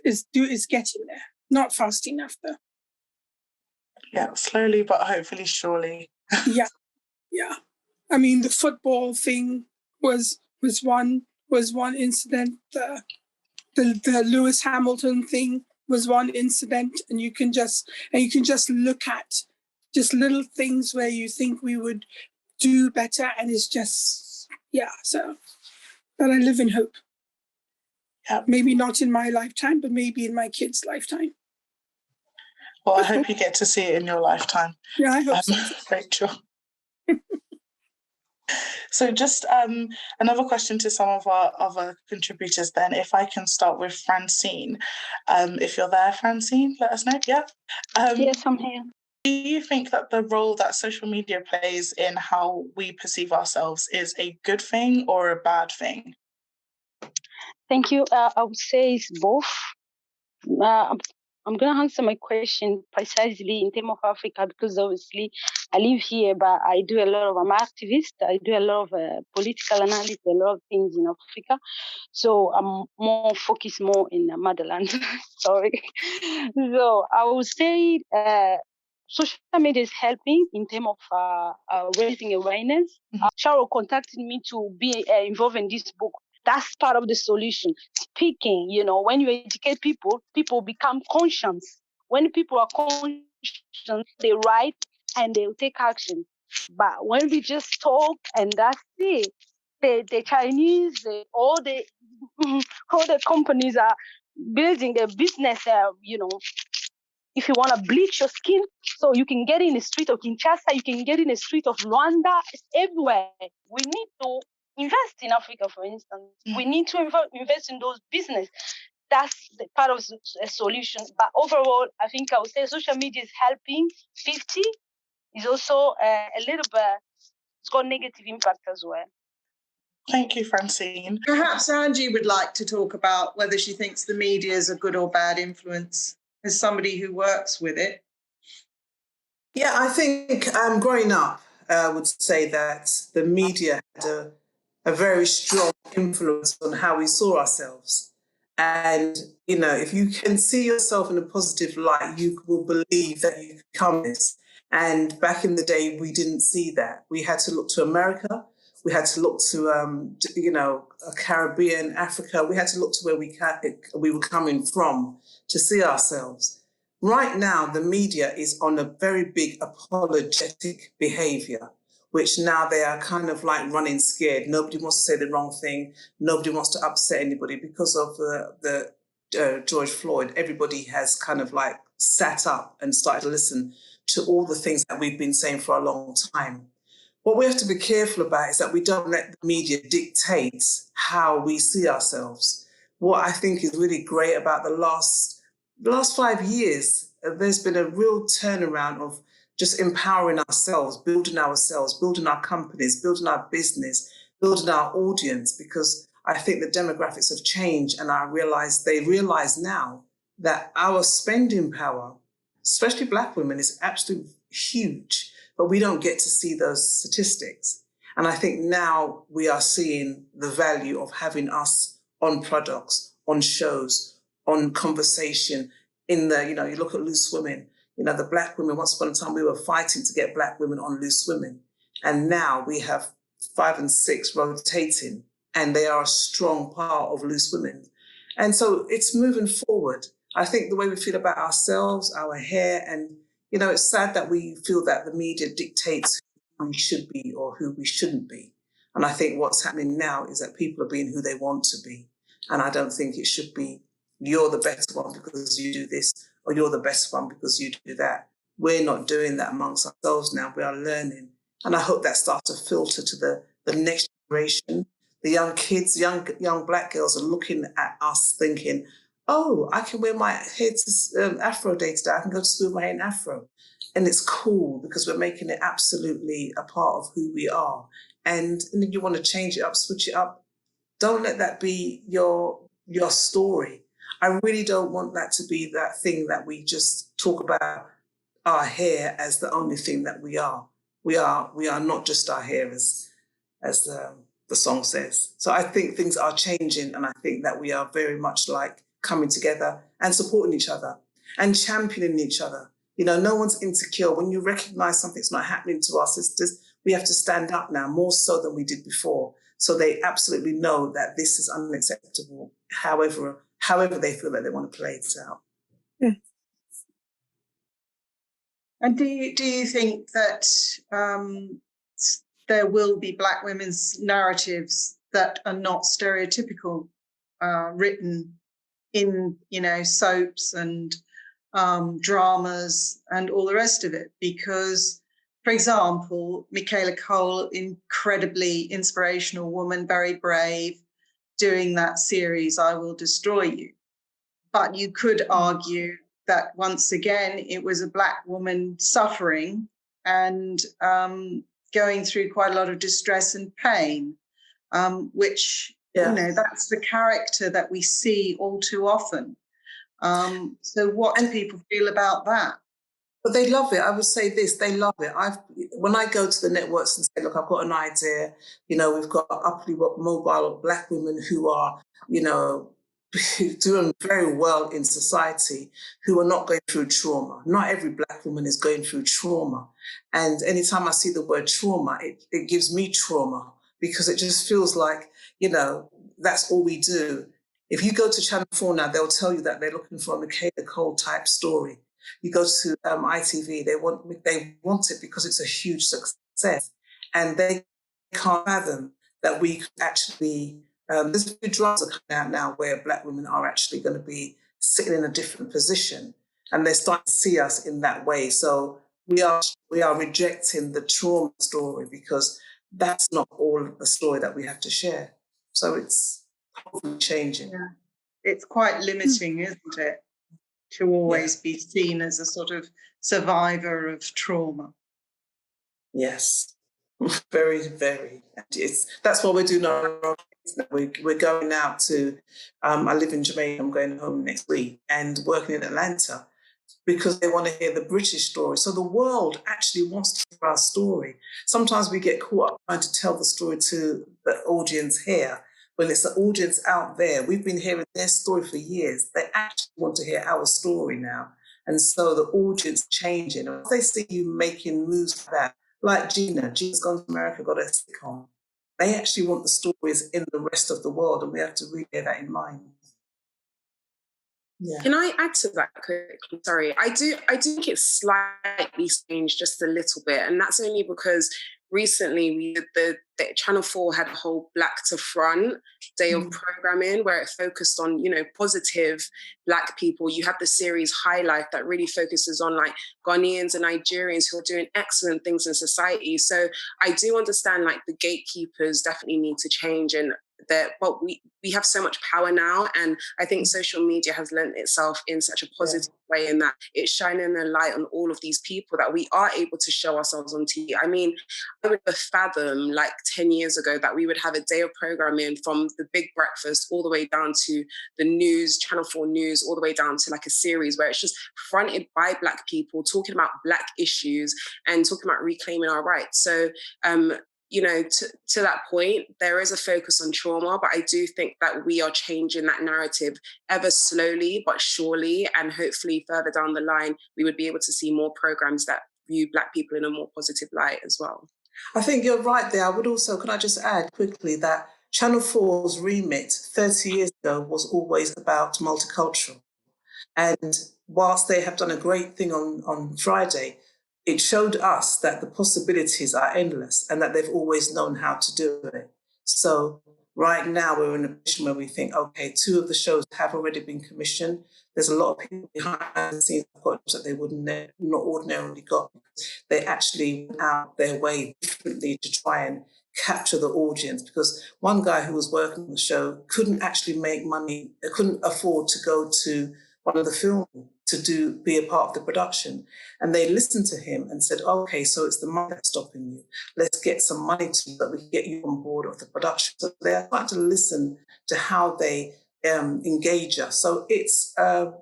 it's getting there. Not fast enough, though. Yeah, slowly but hopefully surely. Yeah. I mean, the football thing was one incident. The Lewis Hamilton thing was one incident, and you can just look at just little things where you think we would do better, and it's just So, but I live in hope. Yeah, maybe not in my lifetime, but maybe in my kids' lifetime. Well, I hope you get to see it in your lifetime. Yeah, I hope so. Rachel. So just another question to some of our other contributors then, if I can start with Francine. If you're there, Francine, let us know. Yeah. Yes, I'm here. Do you think that the role that social media plays in how we perceive ourselves is a good thing or a bad thing? Thank you. I would say it's both. I'm going to answer my question precisely in terms of Africa, because obviously I live here, but I'm an activist. I do a lot of political analysis, a lot of things in Africa. So I'm more focused in the motherland. Sorry. So I would say social media is helping in terms of raising awareness. Cheryl contacted me to be involved in this book. That's part of the solution. Speaking, when you educate people, people become conscious. When people are conscious, they write and they'll take action. But when we just talk and that's it, the Chinese, all the companies are building a business, if you want to bleach your skin, so you can get in the street of Kinshasa, you can get in the street of Rwanda, it's everywhere. We need to invest in Africa, for instance. We need to invest in those businesses. That's the part of a solution. But overall, I think I would say social media is helping. 50 is also a little bit, it's got negative impact as well. Thank you, Francine. Perhaps Angie would like to talk about whether she thinks the media is a good or bad influence as somebody who works with it. Yeah, I think growing up, I would say that the media had a very strong influence on how we saw ourselves. And, if you can see yourself in a positive light, you will believe that you can become this. And back in the day, we didn't see that. We had to look to America. We had to look to, Caribbean, Africa. We had to look to where we were coming from to see ourselves. Right now, the media is on a very big apologetic behavior, which now they are kind of like running scared. Nobody wants to say the wrong thing. Nobody wants to upset anybody because of the George Floyd. Everybody has kind of like sat up and started to listen to all the things that we've been saying for a long time. What we have to be careful about is that we don't let the media dictate how we see ourselves. What I think is really great about the last 5 years, there's been a real turnaround of just empowering ourselves, building our companies, building our business, building our audience, because I think the demographics have changed, and they realize now that our spending power, especially Black women, is absolutely huge, but we don't get to see those statistics. And I think now we are seeing the value of having us on products, on shows, on conversation. You look at Loose Women, the Black women, once upon a time, we were fighting to get Black women on Loose Women. And now we have 5 and 6 rotating, and they are a strong part of Loose Women. And so it's moving forward. I think the way we feel about ourselves, our hair, and, it's sad that we feel that the media dictates who we should be or who we shouldn't be. And I think what's happening now is that people are being who they want to be. And I don't think it should be, you're the best one because you do this, or you're the best one because you do that. We're not doing that amongst ourselves now. We are learning. And I hope that starts to filter to the next generation. The young kids, young Black girls are looking at us thinking, oh, I can wear my hair to Afro Day today. I can go to school with my hair in Afro. And it's cool because we're making it absolutely a part of who we are. And if you want to change it up, switch it up, don't let that be your story. I really don't want that to be that thing that we just talk about our hair as the only thing that we are. We are not just our hair, as the song says. So I think things are changing, and I think that we are very much like coming together and supporting each other and championing each other. No one's insecure. When you recognize something's not happening to our sisters, we have to stand up now more so than we did before. So they absolutely know that this is unacceptable, however they feel that they want to play it out. Yeah. And do you think that there will be Black women's narratives that are not stereotypical, written in soaps and dramas and all the rest of it? Because, for example, Michaela Cole, incredibly inspirational woman, very brave, doing that series, I Will Destroy You. But you could argue that once again, it was a Black woman suffering and going through quite a lot of distress and pain, which, that's the character that we see all too often. So what do people feel about that? But they love it. I would say this, they love it. When I go to the networks and say, look, I've got an idea, we've got uply mobile Black women who are, doing very well in society, who are not going through trauma. Not every Black woman is going through trauma. And anytime I see the word trauma, it gives me trauma, because it just feels like, that's all we do. If you go to Channel 4 now, they'll tell you that they're looking for a Michaela Cole type story. You go to ITV, they want it because it's a huge success, and they can't fathom that we could actually. There's new dramas are coming out now where Black women are actually going to be sitting in a different position, and they're starting to see us in that way. So we are rejecting the trauma story, because that's not all the story that we have to share. So it's hopefully changing. Yeah. It's quite limiting, isn't it, to always be seen as a sort of survivor of trauma? Yes, very, very. That's what we're doing. We're going out to, I live in Jamaica, I'm going home next week, and working in Atlanta, because they want to hear the British story. So the world actually wants to hear our story. Sometimes we get caught up trying to tell the story to the audience here, when it's the audience out there. We've been hearing their story for years. They actually want to hear our story now. And so the audience is changing. If they see you making moves like Gina's gone to America, got a sitcom. They actually want the stories in the rest of the world, and we have to really bear that in mind. Yeah. Can I add to that quickly? Sorry, I do think it's slightly changed just a little bit, and that's only because recently we did the Channel 4 had a whole Black to Front day of programming where it focused on, you know, positive Black people. You have the series High Life that really focuses on like Ghanaians and Nigerians who are doing excellent things in society. So I do understand like the gatekeepers definitely need to change, and that, but we have so much power now, and I think social media has lent itself in such a positive way in that it's shining a light on all of these people that we are able to show ourselves on TV. I mean, I would have fathomed like 10 years ago that we would have a day of programming from the Big Breakfast all the way down to the news, Channel 4 News, all the way down to like a series where it's just fronted by Black people talking about Black issues and talking about reclaiming our rights. So you know, to that point, there is a focus on trauma, but I do think that we are changing that narrative ever slowly but surely, and hopefully further down the line, we would be able to see more programs that view Black people in a more positive light as well. I think you're right there. I would also, can I just add quickly that Channel 4's remit 30 years ago was always about multicultural. And whilst they have done a great thing on Friday, it showed us that the possibilities are endless and that they've always known how to do it. So right now we're in a position where we think, okay, 2 of the shows have already been commissioned. There's a lot of people behind the scenes that they would not ordinarily got. They actually went out their way differently to try and capture the audience, because one guy who was working on the show couldn't actually make money, couldn't afford to go to one of the film to be a part of the production. And they listened to him and said, okay, so it's the money that's stopping you. Let's get some money to you that we can get you on board of the production. So they are trying to listen to how they engage us. So it's a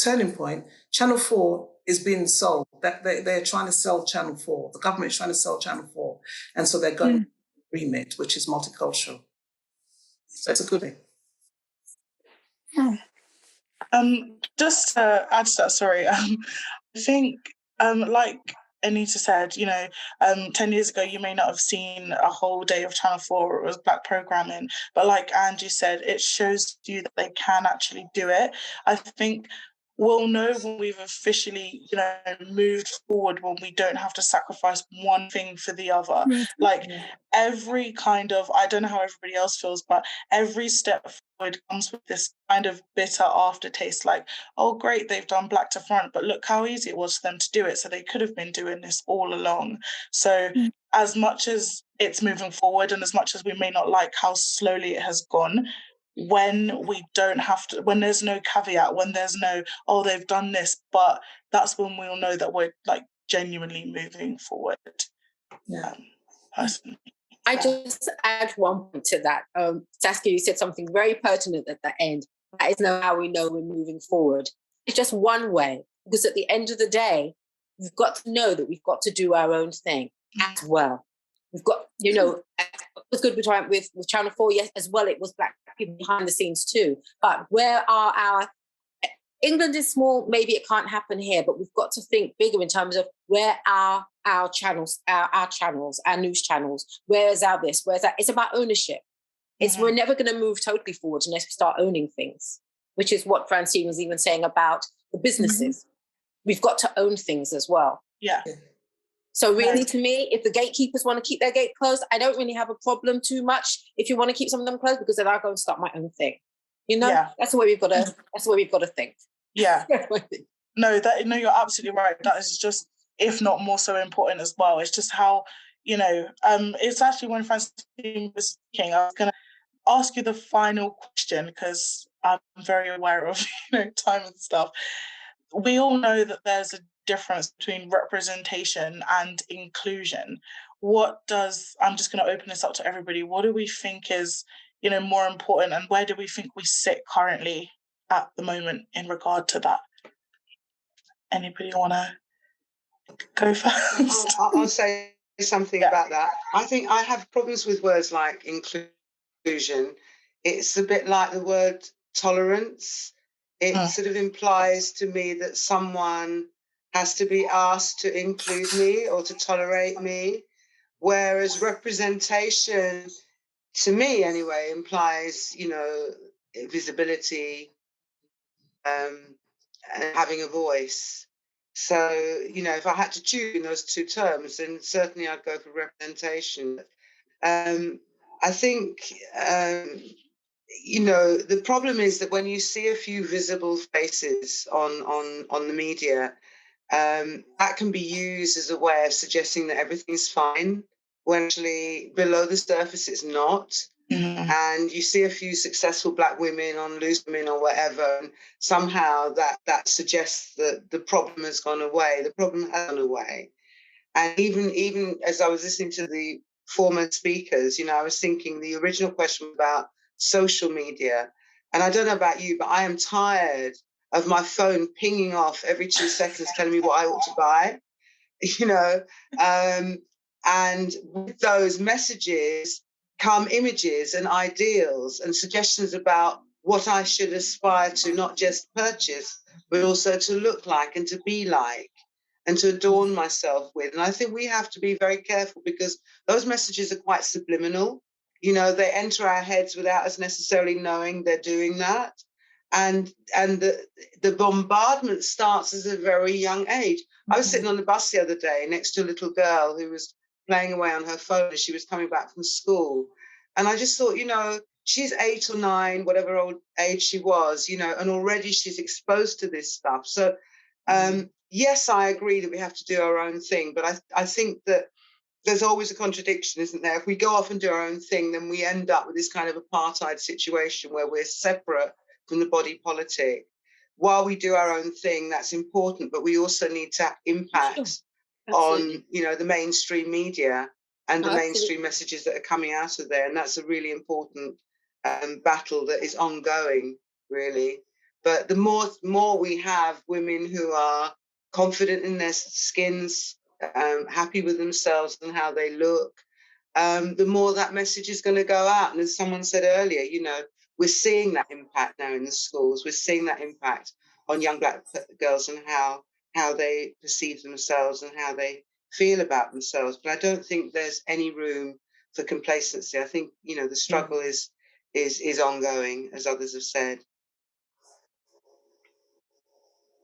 turning point. Channel 4 is being sold. They're trying to sell Channel 4. The government is trying to sell Channel 4. And so they're going to remit, which is multicultural. So it's a good thing. Just to add to that, sorry, I think, like Anita said, you know, 10 years ago, you may not have seen a whole day of Channel 4 where it was Black programming, but like Angie said, it shows you that they can actually do it. I think we'll know when we've officially, you know, moved forward, when we don't have to sacrifice one thing for the other. Like every kind of, I don't know how everybody else feels, but every step forward comes with this kind of bitter aftertaste, like, oh great, they've done Black to Front, but look how easy it was for them to do it. So they could have been doing this all along. So as much as it's moving forward and as much as we may not like how slowly it has gone, when we don't have to, when there's no caveat, when there's no, oh, they've done this, but that's when we'll know that we're like genuinely moving forward. Personally. I just add one point to that. Saskia, you said something very pertinent at the end. That is now how we know we're moving forward. It's just one way, because at the end of the day, we've got to know that we've got to do our own thing as well. We've got, you know, it was good with Channel 4, yes, as well, it was Black people behind the scenes too. But where are our, England is small, maybe it can't happen here, but we've got to think bigger in terms of where are our channels, our news channels, where is our this, where's that? It's about ownership. We're never going to move totally forward unless we start owning things, which is what Francine was even saying about the businesses. We've got to own things as well. Yeah. So really, to me, if the gatekeepers want to keep their gate closed, I don't really have a problem too much if you want to keep some of them closed, because then I'll go and start my own thing. You know, that's the way we've got to. That's the way we've got to think. Yeah. No, you're absolutely right. That is just, if not more so important as well. It's just how, you know, it's actually when Francine was speaking, I was going to ask you the final question, because I'm very aware of, you know, time and stuff. We all know that there's a difference between representation and inclusion. I'm just going to open this up to everybody. What do we think is, you know, more important, and where do we think we sit currently at the moment in regard to that? Anybody want to go first? I'll say something about that. I think I have problems with words like inclusion. It's a bit like the word tolerance. It sort of implies to me that someone has to be asked to include me or to tolerate me, whereas representation, to me anyway, implies, you know, visibility, and having a voice. So, you know, if I had to choose in those two terms, then certainly I'd go for representation. I think, you know, the problem is that when you see a few visible faces on the media, that can be used as a way of suggesting that everything's fine, when actually below the surface it's not. Mm-hmm. And you see a few successful Black women on Loose Women or whatever, and somehow that suggests that the problem has gone away. The problem has gone away. And even as I was listening to the former speakers, you know, I was thinking the original question about social media. And I don't know about you, but I am tired of my phone pinging off every 2 seconds telling me what I ought to buy, you know. And with those messages come images and ideals and suggestions about what I should aspire to not just purchase, but also to look like and to be like and to adorn myself with. And I think we have to be very careful because those messages are quite subliminal. You know, they enter our heads without us necessarily knowing they're doing that. And the bombardment starts at a very young age. I was sitting on the bus the other day next to a little girl who was playing away on her phone as she was coming back from school. And I just thought, you know, she's 8 or 9, whatever old age she was, you know, and already she's exposed to this stuff. So, yes, I agree that we have to do our own thing, but I think that there's always a contradiction, isn't there? If we go off and do our own thing, then we end up with this kind of apartheid situation where we're separate from the body politic. While we do our own thing, that's important, but we also need to have impact on, you know, the mainstream media and the mainstream messages that are coming out of there. And that's a really important battle that is ongoing, really. But the more we have women who are confident in their skins, happy with themselves and how they look, the more that message is going to go out. And as someone said earlier, you know, we're seeing that impact now in the schools. We're seeing that impact on young Black girls and how they perceive themselves and how they feel about themselves. But I don't think there's any room for complacency. I think, you know, the struggle is ongoing, as others have said.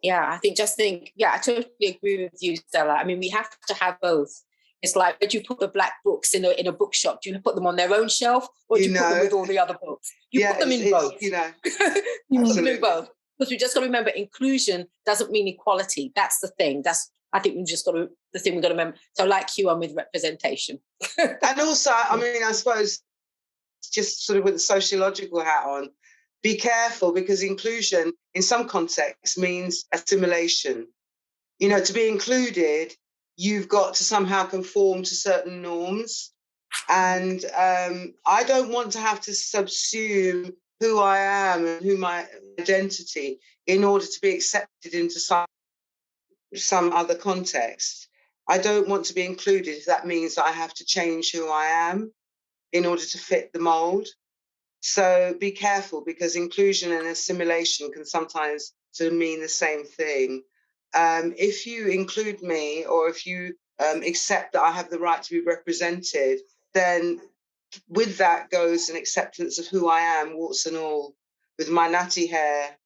Yeah, I totally agree with you, Stella. I mean, we have to have both. It's like, would you put the Black books in a bookshop? Do you put them on their own shelf, or do you put them with all the other books? You put them in both. You know, you put them in both. Because we just got to remember, inclusion doesn't mean equality. That's the thing. I think we've got to remember. So, like you, I'm with representation. And also, I mean, I suppose, just sort of with a sociological hat on, be careful, because inclusion in some contexts means assimilation. You know, to be included, you've got to somehow conform to certain norms. And I don't want to have to subsume who I am and who my identity in order to be accepted into some other context. I don't want to be included if that means I have to change who I am in order to fit the mold. So be careful, because inclusion and assimilation can sometimes sort of mean the same thing. If you include me, or if you accept that I have the right to be represented, then with that goes an acceptance of who I am, warts and all, with my natty hair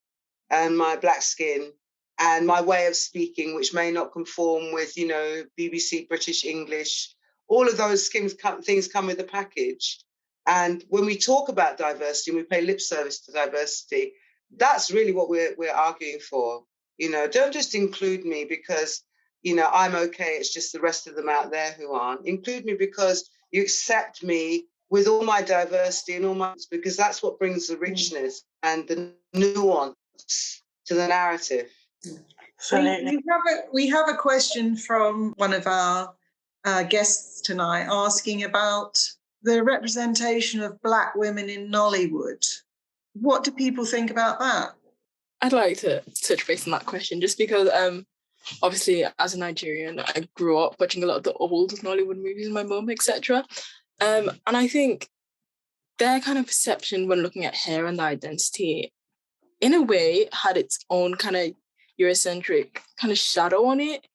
and my Black skin and my way of speaking, which may not conform with, you know, BBC British English. All of those things come with a package. And when we talk about diversity and we pay lip service to diversity, that's really what we're arguing for. You know, don't just include me because, you know, I'm okay, it's just the rest of them out there who aren't. Include me because you accept me with all my diversity and all my, because that's what brings the richness and the nuance to the narrative. We have a question from one of our guests tonight asking about the representation of Black women in Nollywood. What do people think about that? I'd like to touch base on that question, just because obviously as a Nigerian, I grew up watching a lot of the old Nollywood movies with my mum, etc. And I think their kind of perception when looking at hair and the identity, in a way, had its own kind of Eurocentric kind of shadow on it,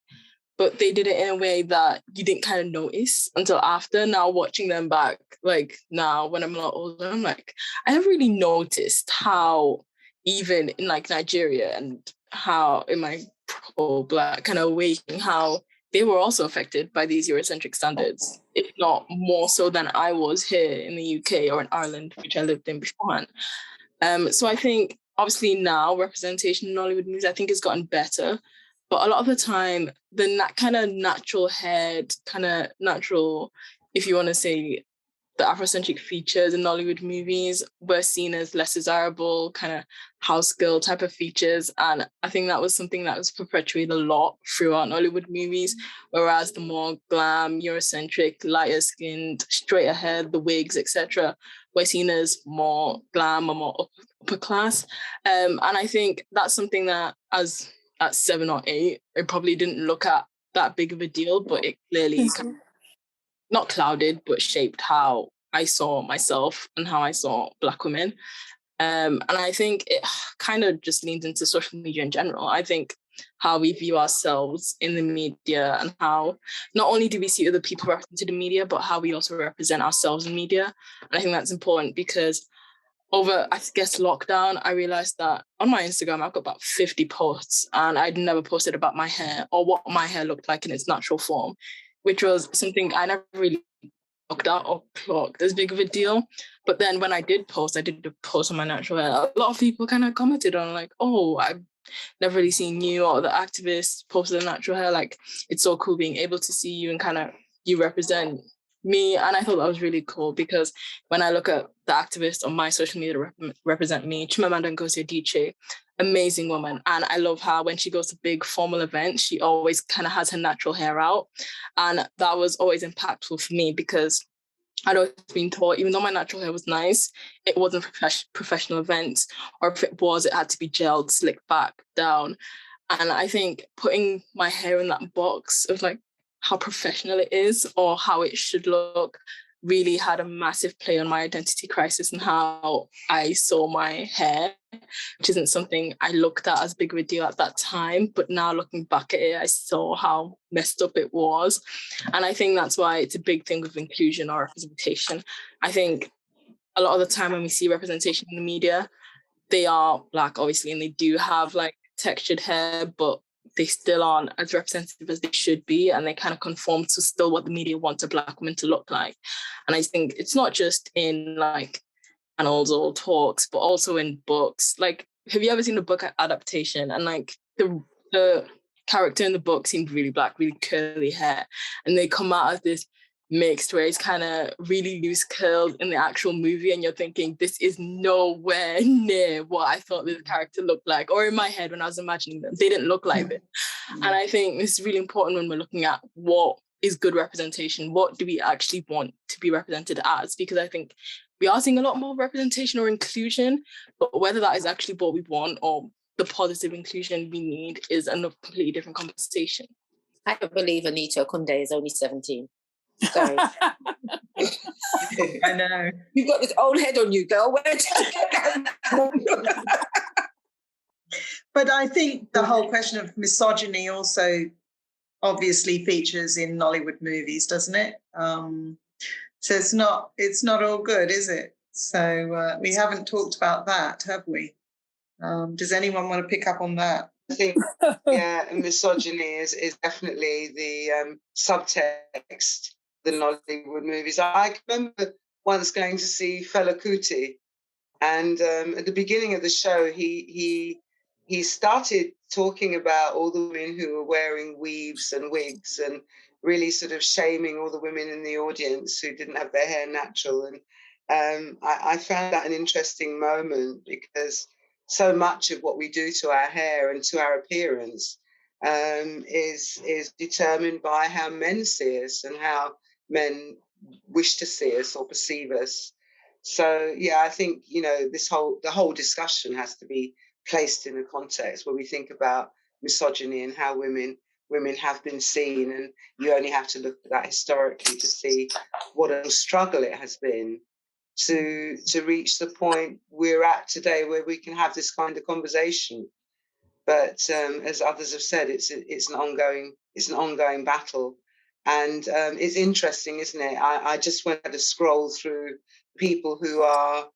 but they did it in a way that you didn't kind of notice until after. Now watching them back, like now when I'm a lot older, I'm like, I never really noticed how even in like Nigeria and how in my Black kind of awakening, how they were also affected by these Eurocentric standards, if not more so than I was here in the UK or in Ireland, which I lived in beforehand. So I think obviously now representation in Nollywood movies, I think has gotten better. But a lot of the time, the kind of natural haired, kind of natural, if you want to say, the Afrocentric features in Nollywood movies were seen as less desirable, kind of house girl type of features. And I think that was something that was perpetuated a lot throughout Nollywood movies, whereas the more glam, Eurocentric, lighter skinned, straight ahead, the wigs, etc., were seen as more glam or more upper class. And I think that's something that as at 7 or 8, it probably didn't look at that big of a deal, but it clearly not clouded, but shaped how I saw myself and how I saw Black women. And I think it kind of just leans into social media in general. I think how we view ourselves in the media and how not only do we see other people represented in media, but how we also represent ourselves in media. And I think that's important because over, I guess, lockdown, I realized that on my Instagram, I've got about 50 posts and I'd never posted about my hair or what my hair looked like in its natural form, which was something I never really looked at or clocked as big of a deal. But then when I did post on my natural hair. A lot of people kind of commented on like, oh, I've never really seen you or the activists posted a natural hair. Like, it's so cool being able to see you and kind of you represent me. And I thought that was really cool because when I look at the activists on my social media to represent me, Chimamanda Ngozi Adichie, amazing woman. And I love how when she goes to big formal events, she always kind of has her natural hair out. And that was always impactful for me because I'd always been taught, even though my natural hair was nice, it wasn't professional events, or if it was, it had to be gelled, slicked back down. And I think putting my hair in that box of like how professional it is or how it should look really had a massive play on my identity crisis and how I saw my hair, which isn't something I looked at as big of a deal at that time. But now looking back at it, I saw how messed up it was. And I think that's why it's a big thing with inclusion or representation. I think a lot of the time when we see representation in the media, they are Black, obviously, and they do have like textured hair, but they still aren't as representative as they should be, and they kind of conform to still what the media wants a Black woman to look like. And I think it's not just in like panels or talks, but also in books. Like, have you ever seen a book adaptation and like the character in the book seemed really Black, really curly hair, and they come out as this mixed where it's kind of really loose curls in the actual movie, and you're thinking this is nowhere near what I thought this character looked like, or in my head when I was imagining them, they didn't look like this. And I think this is really important when we're looking at what is good representation, what do we actually want to be represented as, because I think we are seeing a lot more representation or inclusion, but whether that is actually what we want or the positive inclusion we need is a completely different conversation. I don't believe Anita Kunde is only 17. Sorry. I know. You've got this old head on you, girl. Where did you get that? But I think the whole question of misogyny also obviously features in Nollywood movies, doesn't it? So it's not all good, is it? So we haven't talked about that, have we? Does anyone want to pick up on that? I think, yeah, misogyny is definitely the subtext the Nollywood movies. I remember once going to see Fela Kuti, and at the beginning of the show, he started talking about all the women who were wearing weaves and wigs, and really sort of shaming all the women in the audience who didn't have their hair natural. And I found that an interesting moment because so much of what we do to our hair and to our appearance is determined by how men see us and how men wish to see us or perceive us. So yeah, I think the whole discussion has to be placed in a context where we think about misogyny and how women have been seen, and you only have to look at that historically to see what a struggle it has been to reach the point we're at today where we can have this kind of conversation. But as others have said, it's an ongoing battle. And it's interesting, isn't it? I just went to scroll through people who are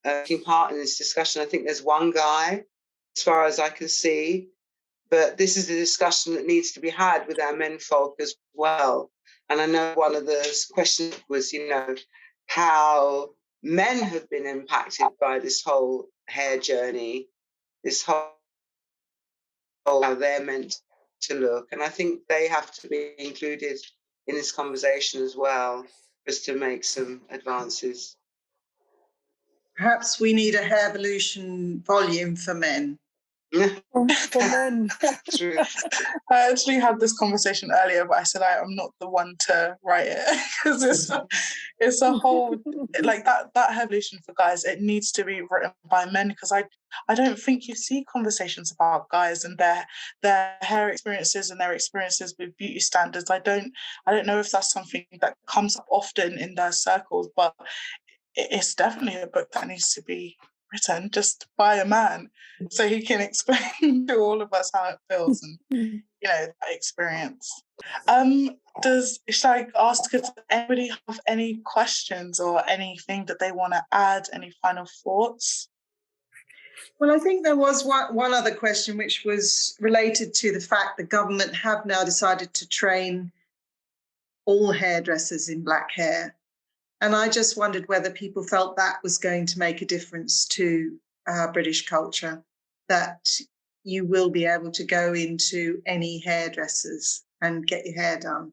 taking part in this discussion. I think there's one guy, as far as I can see, but this is a discussion that needs to be had with our menfolk as well. And I know one of the questions was, how men have been impacted by this whole hair journey, this whole how they're meant to look. And I think they have to be included in this conversation as well, just to make some advances. Perhaps we need a HAIRVOLUTION volume for men. For men. True. I actually had this conversation earlier, but I said I'm not the one to write it because it's a whole like that HAIRVOLUTION for guys. It needs to be written by men because I don't think you see conversations about guys and their hair experiences and their experiences with beauty standards. I don't know if that's something that comes up often in their circles, but it's definitely a book that needs to be written just by a man so he can explain to all of us how it feels and that experience. Should I ask if anybody have any questions or anything that they want to add, any final thoughts? Well, I think there was one other question which was related to the fact the government have now decided to train all hairdressers in black hair. And I just wondered whether people felt that was going to make a difference to British culture, that you will be able to go into any hairdressers and get your hair done.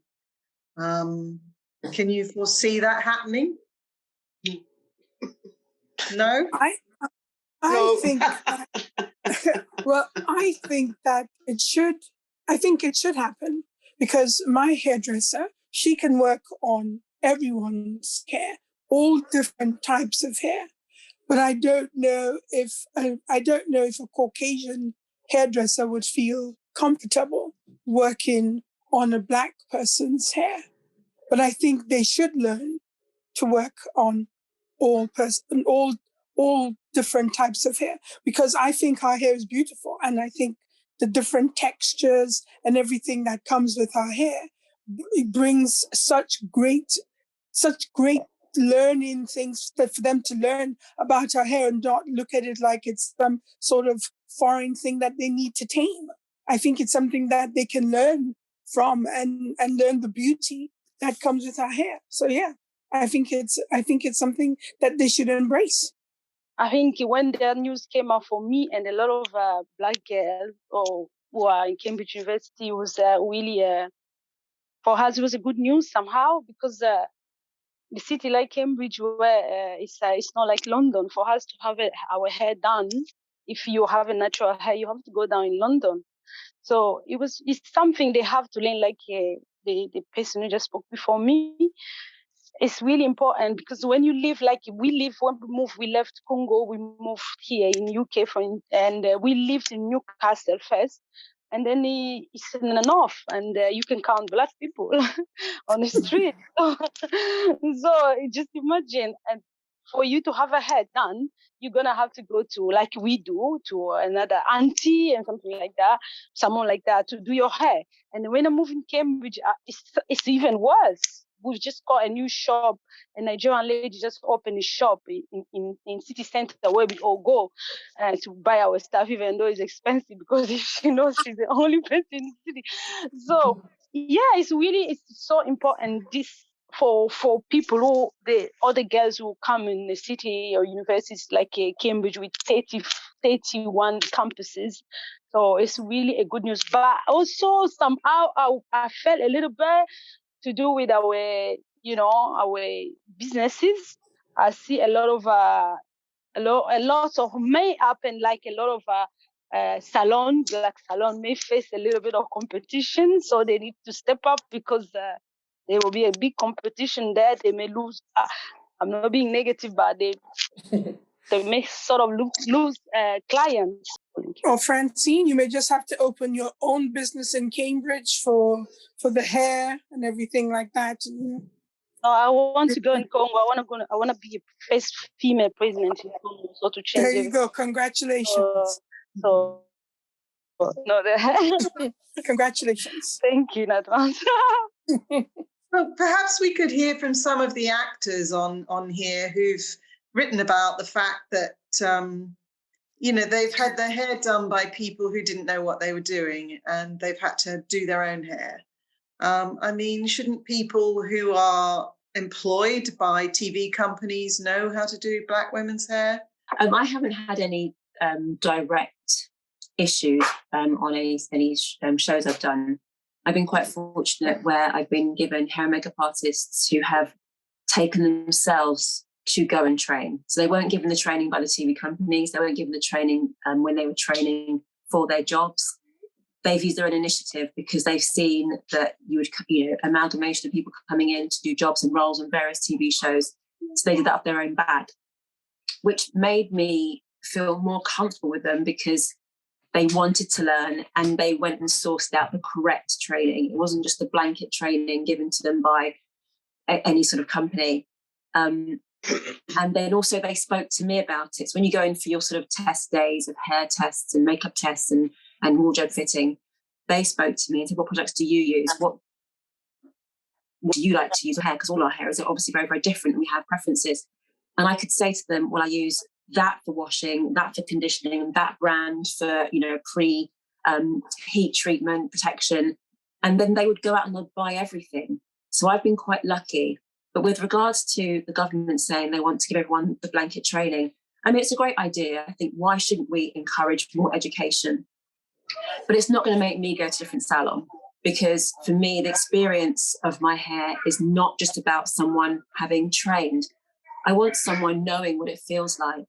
Can you foresee that happening? No? I think well, I think that it should happen because my hairdresser, she can work on everyone's hair, all different types of hair. But I don't know if a Caucasian hairdresser would feel comfortable working on a black person's hair. But I think they should learn to work on all different types of hair because I think our hair is beautiful, and I think the different textures and everything that comes with our hair, it brings such great learning things for them to learn about our hair and not look at it like it's some sort of foreign thing that they need to tame. I think it's something that they can learn from and learn the beauty that comes with our hair. So yeah, I think it's something that they should embrace. I think when the news came out for me and a lot of black girls who are in Cambridge University, was really for us it was a good news somehow because the city like Cambridge, where it's not like London. For us to have our hair done, if you have a natural hair, you have to go down in London. So it's something they have to learn. Like the person who just spoke before me, it's really important because when you live like when we left Congo, we moved here in UK and we lived in Newcastle first. And then it's in the north, and you can count black people on the street. So just imagine, and for you to have a hair done, you're gonna have to go to, like we do, to another auntie and something like that, someone like that to do your hair. And when I moved in Cambridge, it's even worse. We've just got a new shop. A Nigerian lady just opened a shop in city center where we all go to buy our stuff, even though it's expensive because she knows she's the only person in the city. So yeah, it's so important this for people who the other girls who come in the city or universities like Cambridge with 31 campuses. So it's really a good news. But also somehow I felt a little bit to do with our businesses. I see a lot of makeup and like a lot of black salon may face a little bit of competition, so they need to step up because there will be a big competition there. They may lose. I'm not being negative, but they may sort of lose clients. Or Francine, you may just have to open your own business in Cambridge for the hair and everything like that. No, I want to go in Congo. I want to be a first female president in Congo, so to change. There you go. Congratulations. No, congratulations. Thank you in advance. Well, perhaps we could hear from some of the actors on here who've written about the fact that, they've had their hair done by people who didn't know what they were doing, and they've had to do their own hair. I mean, shouldn't people who are employed by TV companies know how to do black women's hair? I haven't had any direct issues on any shows I've done. I've been quite fortunate where I've been given hair and makeup artists who have taken themselves to go and train. So they weren't given the training by the TV companies. They weren't given the training when they were training for their jobs. They've used their own initiative because they've seen that amalgamation of people coming in to do jobs and roles on various TV shows. So they did that off their own back, which made me feel more comfortable with them because they wanted to learn and they went and sourced out the correct training. It wasn't just the blanket training given to them by any sort of company. And then also they spoke to me about it. So when you go in for your sort of test days of hair tests and makeup tests and wardrobe fitting, they spoke to me and said, what products do you use? What do you like to use for hair? Because all our hair is obviously very, very different and we have preferences. And I could say to them, well, I use that for washing, that for conditioning, that brand for, heat treatment, protection. And then they would go out and they'd buy everything. So I've been quite lucky. But with regards to the government saying they want to give everyone the blanket training, I mean, it's a great idea. I think why shouldn't we encourage more education? But it's not going to make me go to a different salon, because for me, the experience of my hair is not just about someone having trained. I want someone knowing what it feels like.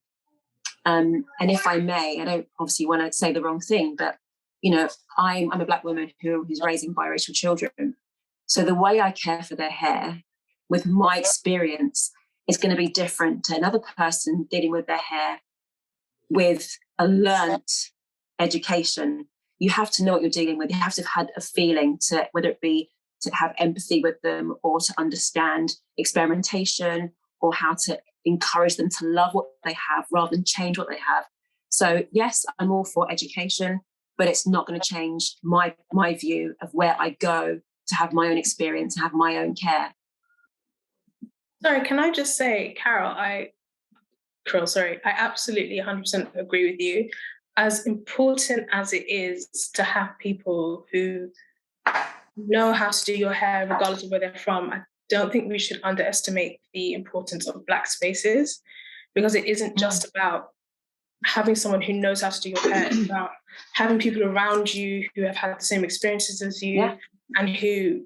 And if I may, I don't obviously want to say the wrong thing, but, I'm a black woman who's raising biracial children. So the way I care for their hair with my experience is going to be different to another person dealing with their hair with a learnt education. You have to know what you're dealing with. You have to have had a feeling to, whether it be to have empathy with them or to understand experimentation or how to encourage them to love what they have rather than change what they have. So yes, I'm all for education, but it's not going to change my view of where I go to have my own experience, have my own care. Sorry, can I just say, Carol, I absolutely 100% agree with you. As important as it is to have people who know how to do your hair, regardless of where they're from, I don't think we should underestimate the importance of Black spaces, because it isn't just about having someone who knows how to do your hair. It's about having people around you who have had the same experiences as you, and who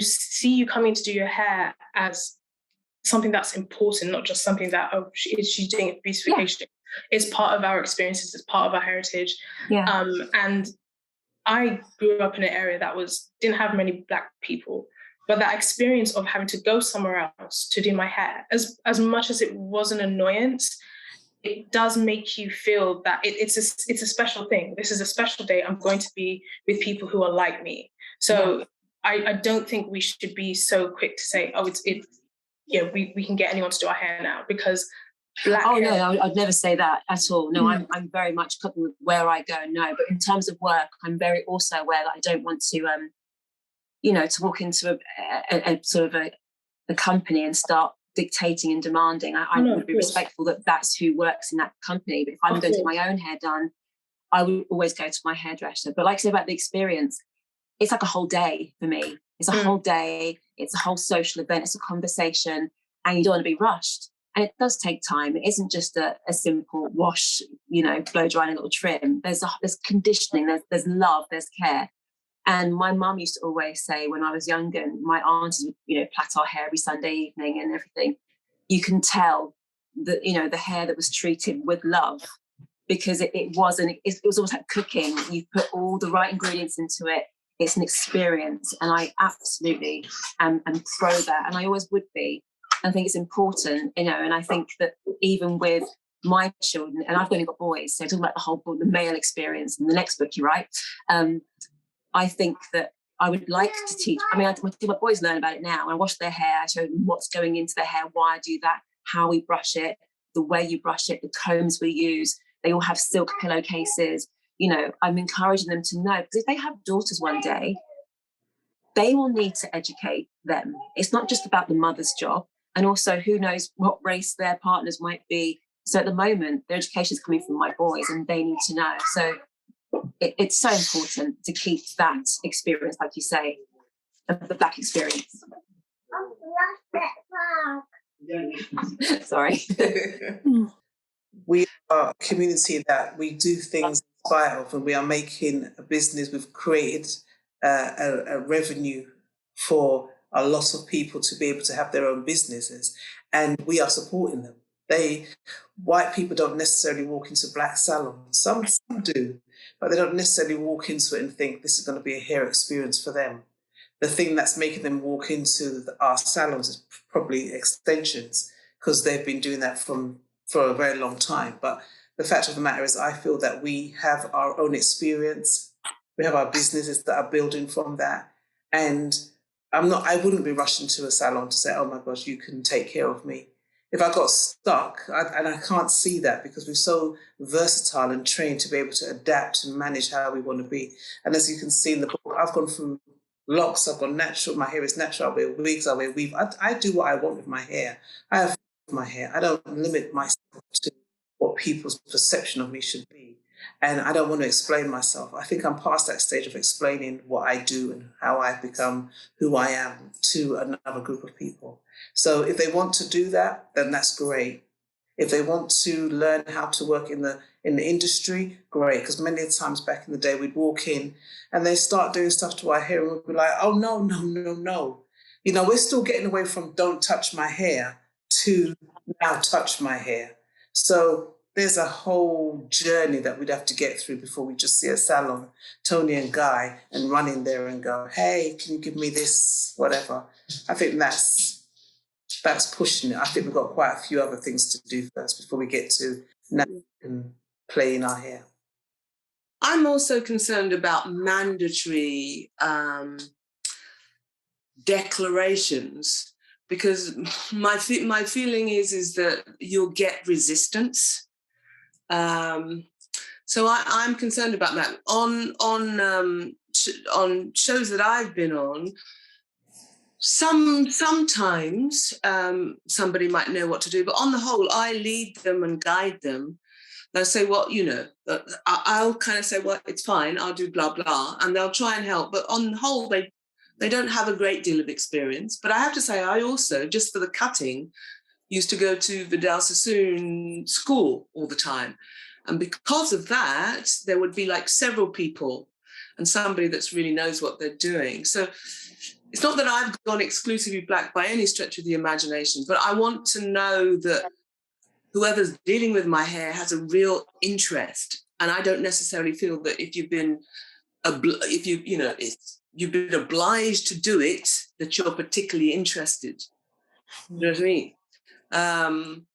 see you coming to do your hair as something that's important, not just something that, she's doing it for beautification. It's part of our experiences, it's part of our heritage. And I grew up in an area that didn't have many Black people, but that experience of having to go somewhere else to do my hair, as much as it was an annoyance, it does make you feel that it's a special thing. This is a special day. I'm going to be with people who are like me. So I don't think we should be so quick to say, we can get anyone to do our hair now, because Black hair... No, I'd never say that at all. No, I'm very much coupled with where I go. No, but in terms of work, I'm very also aware that I don't want to, to walk into a sort of a company and start dictating and demanding. I would be respectful that that's who works in that company. But if I'm going to get my own hair done, I would always go to my hairdresser. But like I said about the experience, it's like a whole day for me. It's a whole day. It's a whole social event. It's a conversation, and you don't want to be rushed. And it does take time. It isn't just a simple wash, blow dry and a little trim. There's conditioning. There's love. There's care. And my mum used to always say, when I was younger, and my aunties would, plait our hair every Sunday evening and everything, you can tell that, the hair that was treated with love, because it was almost like cooking. You put all the right ingredients into it. It's an experience. And I absolutely am pro that. And I always would be. I think it's important, and I think that even with my children, and I've only got boys, so talking about the male experience in the next book you write, I think that I would like to teach. I mean, my boys learn about it now. I wash their hair, I show them what's going into their hair, why I do that, how we brush it, the way you brush it, the combs we use. They all have silk pillowcases. I'm encouraging them to know, because if they have daughters one day, they will need to educate them. It's not just about the mother's job. And also, who knows what race their partners might be. So at the moment, their education is coming from my boys and they need to know. So it's so important to keep that experience, like you say, the Black experience. Sorry. We are a community that we do things in spite of, and we are making a business. We've created a revenue for a lot of people to be able to have their own businesses, and we are supporting them. White people don't necessarily walk into black salons. Some do, but they don't necessarily walk into it and think this is going to be a hair experience for them. The thing that's making them walk into our salons is probably extensions, because they've been doing that for a very long time. But the fact of the matter is, I feel that we have our own experience. We have our businesses that are building from that. And I wouldn't be rushing to a salon to say, oh my gosh, you can take care of me. If I got stuck, and I can't see that, because we're so versatile and trained to be able to adapt and manage how we want to be. And as you can see in the book, I've gone through locks, I've gone natural, my hair is natural, I wear wigs, I wear weave. I do what I want with my hair. I have my hair. I don't limit myself to what people's perception of me should be. And I don't want to explain myself. I think I'm past that stage of explaining what I do and how I've become who I am to another group of people. So if they want to do that, then that's great. If they want to learn how to work in the industry, great. Because many times back in the day, we'd walk in and they start doing stuff to our hair and we'd be like, oh, no, no, no, no. You know, we're still getting away from don't touch my hair to now touch my hair. So there's a whole journey that we'd have to get through before we just see a salon, Tony and Guy, and run in there and go, hey, can you give me this, whatever. I think that's pushing it. I think we've got quite a few other things to do first before we get to now and playing our hair. I'm also concerned about mandatory declarations, because my feeling is that you'll get resistance. So I'm concerned about that. On shows that I've been on, sometimes somebody might know what to do, but on the whole, I lead them and guide them. They'll say, well, you know, I'll kind of say, well, it's fine, I'll do blah, blah, and they'll try and help. But on the whole, they don't have a great deal of experience. But I have to say, I also, just for the cutting, used to go to Vidal Sassoon school all the time. And because of that, there would be like several people and somebody that's really knows what they're doing. So it's not that I've gone exclusively black by any stretch of the imagination, but I want to know that whoever's dealing with my hair has a real interest. And I don't necessarily feel that if you've been you've been obliged to do it, that you're particularly interested. You know what I mean? And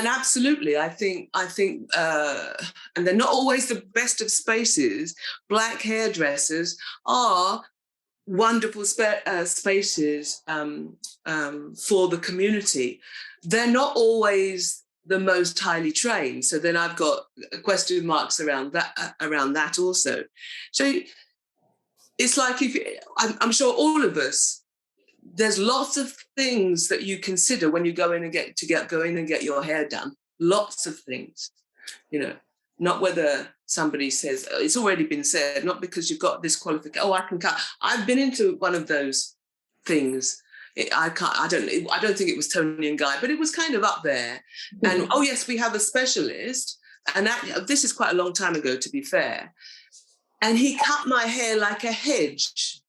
absolutely, I think, and they're not always the best of spaces. Black hairdressers are wonderful spaces for the community. They're not always the most highly trained. So then I've got question marks around that also. So it's like, I'm sure all of us, there's lots of things that you consider when you go in and get your hair done. Lots of things, you know, not whether somebody says, it's already been said, not because you've got this qualification, oh, I can cut. I've been into one of those things. I don't think it was Tony and Guy, but it was kind of up there. And oh yes, we have a specialist. And this is quite a long time ago, to be fair. And he cut my hair like a hedge.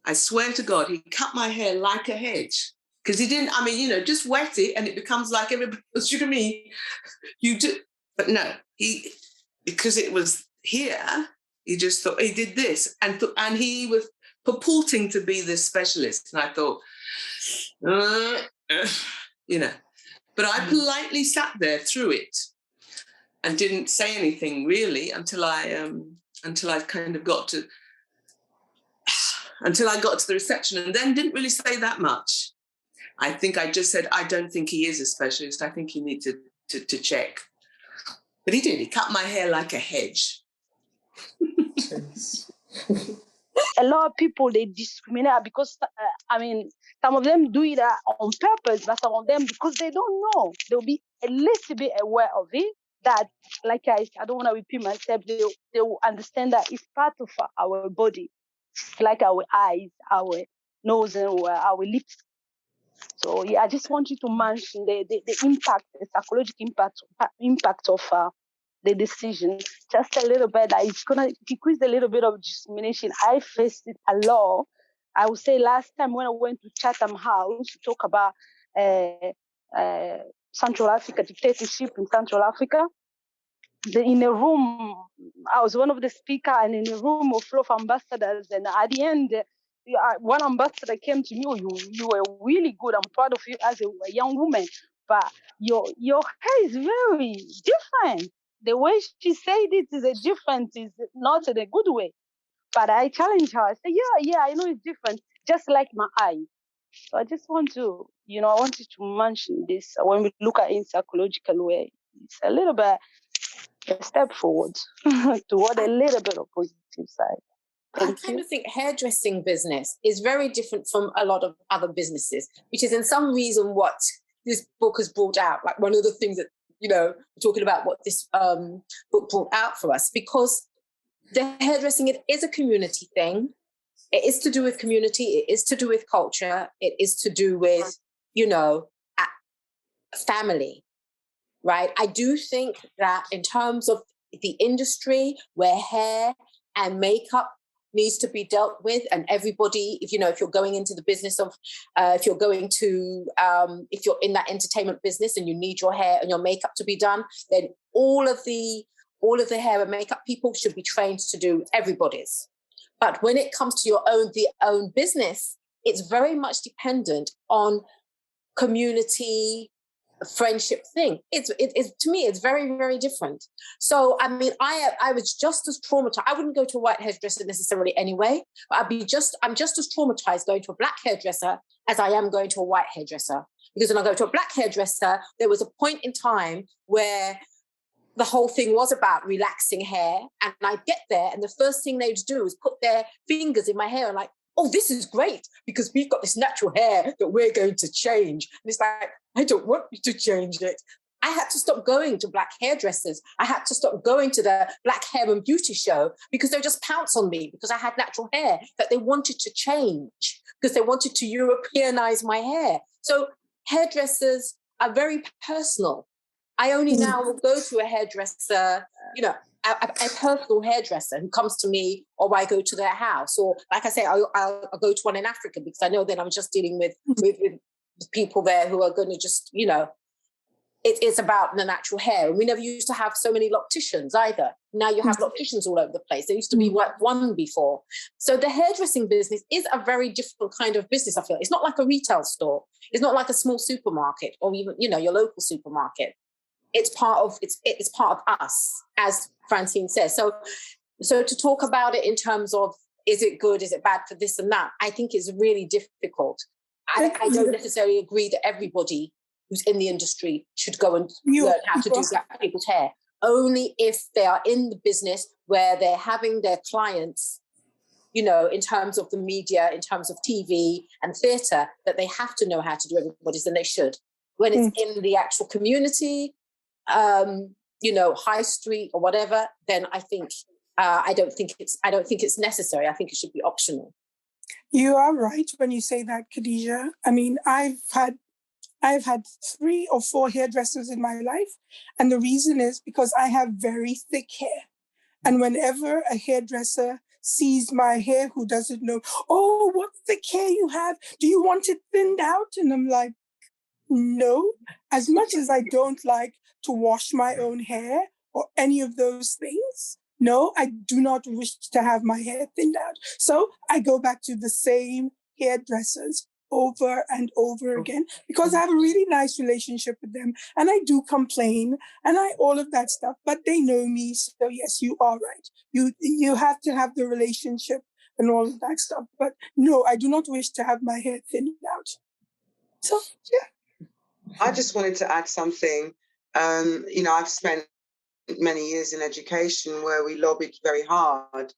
I swear to God, he cut my hair like a hedge. Because he didn't, just wet it and it becomes like everybody else. You know what I mean? You do, but no, because it was here, he just thought he did this. And he was purporting to be this specialist. And I thought, but I politely sat there through it and didn't say anything really until I kind of got to the reception, and then didn't really say that much. I think I just said, I don't think he is a specialist. I think you need to check. But he did. He cut my hair like a hedge. A lot of people, they discriminate because, Some of them do it on purpose, but some of them, because they don't know, they'll be a little bit aware of it. That, like I don't want to repeat myself, they will understand that it's part of our body, like our eyes, our nose, and our lips. So yeah, I just want you to mention the impact, the psychological impact of the decision. Just a little bit, that it's gonna decrease a little bit of discrimination. I faced it a lot. I would say last time when I went to Chatham House to talk about Central Africa, dictatorship in Central Africa. In a room, I was one of the speakers, and in a room of full of ambassadors. And at the end, one ambassador came to me, "Oh, you were really good. I'm proud of you as a young woman, but your hair is very different. The way she said it is a different, is not in a good way." But I challenged her. I said, yeah, I know it's different, just like my eyes. So I just want to, I wanted to mention this. When we look at it in psychological way, it's a little bit a step forward toward a little bit of positive side. I kind of think hairdressing business is very different from a lot of other businesses, which is in some reason what this book has brought out. Like one of the things that, we're talking about what this book brought out for us, because the hairdressing, it is a community thing. It is to do with community. It is to do with culture. It is to do with, family, right? I do think that in terms of the industry where hair and makeup needs to be dealt with, and everybody, if you're going into the business of, if you're in that entertainment business and you need your hair and your makeup to be done, then all of the hair and makeup people should be trained to do everybody's. But when it comes to the own business, it's very much dependent on community, friendship thing. It's to me, it's very, very different. So I mean, I was just as traumatized. I wouldn't go to a white hairdresser necessarily anyway, but I'm just as traumatized going to a black hairdresser as I am going to a white hairdresser. Because when I go to a black hairdresser, there was a point in time where the whole thing was about relaxing hair, and I'd get there and the first thing they'd do is put their fingers in my hair and like, "Oh, this is great because we've got this natural hair that we're going to change." And it's like, I don't want you to change it. I had to stop going to black hairdressers. I had to stop going to the black hair and beauty show because they just pounce on me because I had natural hair that they wanted to change because they wanted to Europeanize my hair. So hairdressers are very personal. I only now will go to a hairdresser, a personal hairdresser who comes to me, or I go to their house, or like I say, I'll go to one in Africa because I know then I'm just dealing with people there who are going to just, it's about the natural hair. And we never used to have so many locticians either. Now you have locticians all over the place. There used to be one before. So the hairdressing business is a very different kind of business, I feel. It's not like a retail store. It's not like a small supermarket or even, your local supermarket. It's part of us, as Francine says. So to talk about it in terms of, is it good, is it bad for this and that, I think it's really difficult. I don't necessarily agree that everybody who's in the industry should go and learn how to do black people's hair. Only if they are in the business where they're having their clients, in terms of the media, in terms of TV and theatre, that they have to know how to do everybody's, then they should. When it's in the actual community, high street or whatever, then I think I don't think it's necessary. I think it should be optional. You are right when you say that, Khadija. I mean, I've had 3 or 4 hairdressers in my life, and the reason is because I have very thick hair. And whenever a hairdresser sees my hair who doesn't know, "Oh, what thick hair you have. Do you want it thinned out?" And I'm like, no. As much as I don't like to wash my own hair or any of those things, no, I do not wish to have my hair thinned out. So I go back to the same hairdressers over and over again because I have a really nice relationship with them, and I do complain and all of that stuff, but they know me. So yes, you are right. You have to have the relationship and all of that stuff. But no, I do not wish to have my hair thinned out. So yeah. I just wanted to add something. I've spent many years in education where we lobbied very hard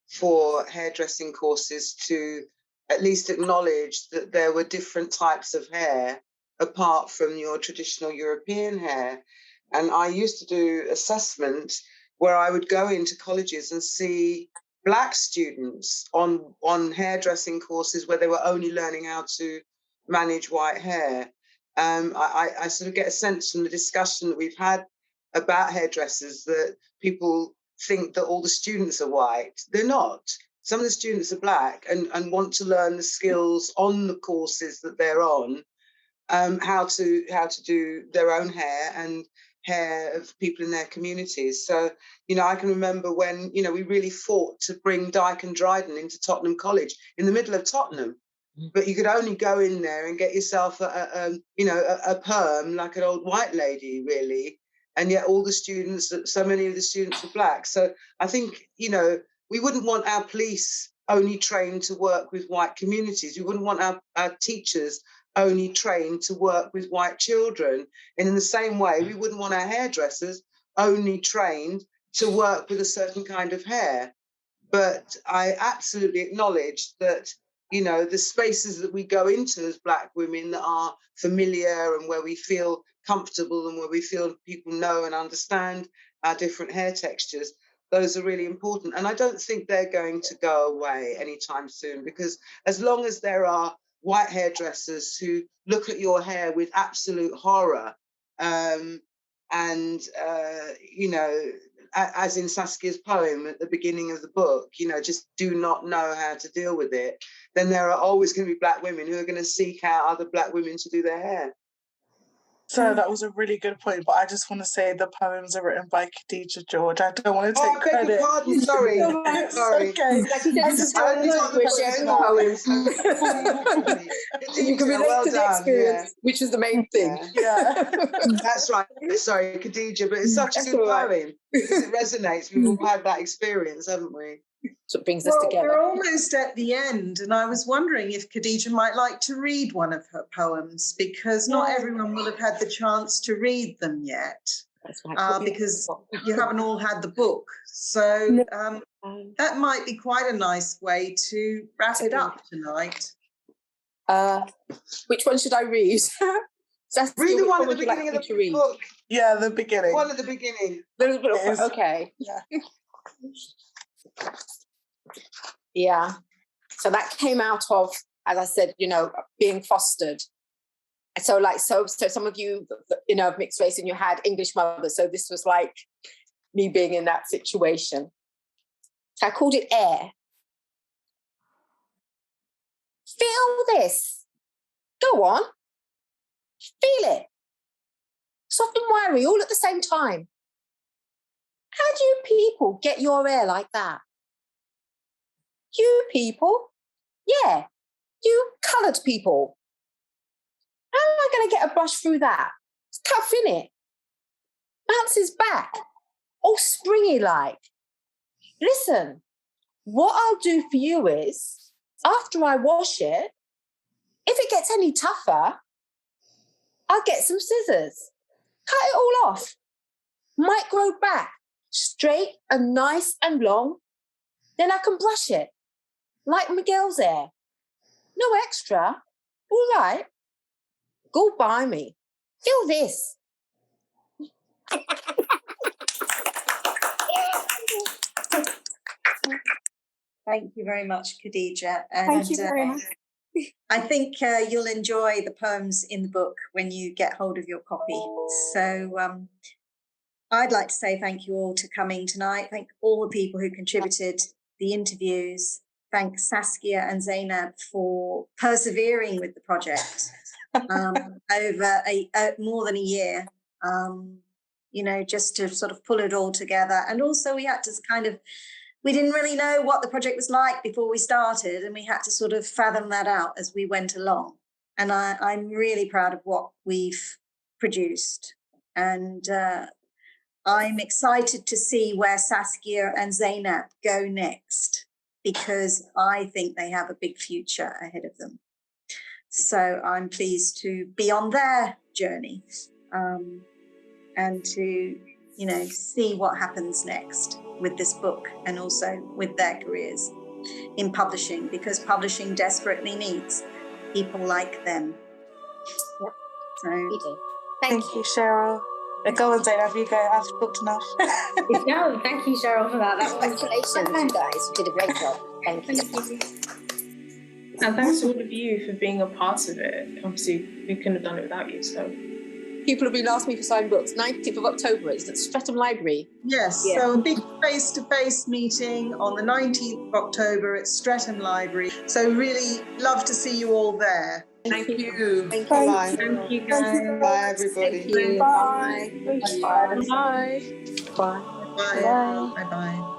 for hairdressing courses to at least acknowledged that there were different types of hair apart from your traditional European hair. And I used to do assessment where I would go into colleges and see Black students on hairdressing courses where they were only learning how to manage white hair. I sort of get a sense from the discussion that we've had about hairdressers that people think that all the students are white. They're not. Some of the students are Black and want to learn the skills on the courses that they're on, how to do their own hair and hair of people in their communities. So, I can remember when, we really fought to bring Dyke and Dryden into Tottenham College in the middle of Tottenham. But you could only go in there and get yourself a perm like an old white lady, really. And yet all the students, so many of the students were Black. So I think, we wouldn't want our police only trained to work with white communities. We wouldn't want our teachers only trained to work with white children. And in the same way, we wouldn't want our hairdressers only trained to work with a certain kind of hair. But I absolutely acknowledge that, the spaces that we go into as Black women that are familiar and where we feel comfortable and where we feel people know and understand our different hair textures, those are really important. And I don't think they're going to go away anytime soon, because as long as there are white hairdressers who look at your hair with absolute horror, as in Saskia's poem at the beginning of the book, just do not know how to deal with it, then there are always going to be Black women who are going to seek out other Black women to do their hair. So that was a really good point, but I just want to say the poems are written by Khadija George. I don't want to take credit. I beg your pardon, sorry. Sorry. Okay. We're sharing poems. You can relate to the experience, which is the main thing. Yeah. That's right. Sorry, Khadija, but it's such a good poem because it resonates. We've all had that experience, haven't we? So it brings us together. We're almost at the end, and I was wondering if Khadija might like to read one of her poems, because not everyone will have had the chance to read them yet, because you haven't all had the book. So that might be quite a nice way to wrap it up tonight. Which one should I read? Read the one at the beginning of the book. Yeah, the beginning. One at the beginning. Okay. Yeah. So that came out of, as I said, being fostered. So some of you, of mixed race, and you had English mothers. So this was like me being in that situation. So I called it air. Feel this. Go on. Feel it. Soft and wiry all at the same time. How do you people get your air like that? You people? Yeah, you coloured people. How am I going to get a brush through that? It's tough, innit? Bounces back, all springy like. Listen, what I'll do for you is, after I wash it, if it gets any tougher, I'll get some scissors, cut it all off. Might grow back, straight and nice and long. Then I can brush it, like Miguel's hair. No extra. All right. Go buy me. Feel this. Thank you very much, Khadija. Thank you very much. I think you'll enjoy the poems in the book when you get hold of your copy. So I'd like to say thank you all to coming tonight. Thank all the people who contributed the interviews. Thank Saskia and Zainab for persevering with the project over more than a year, just to sort of pull it all together. And also we had to we didn't really know what the project was like before we started, and we had to sort of fathom that out as we went along. And I'm really proud of what we've produced. And I'm excited to see where Saskia and Zainab go next, because I think they have a big future ahead of them. So I'm pleased to be on their journey and to, see what happens next with this book and also with their careers. in publishing, because publishing desperately needs people like them. Yep. So thank you, Cheryl. Go on, Zainab, you go. I've talked enough. No, thank you, Cheryl, for that. Congratulations, you guys. You did a great job. Thank you. And thanks to all of you for being a part of it. Obviously, we couldn't have done it without you, so. People have been asking me for signed books. 19th of October, it's at Streatham Library. Yes, Yeah. so a big face-to-face meeting on the 19th of October at Streatham Library. So really love to see you all there. Thank you. Thank you. Bye. Thank you, guys. Bye, everybody. Thank you. Bye. Bye. Bye. Bye. Bye. Bye. Bye.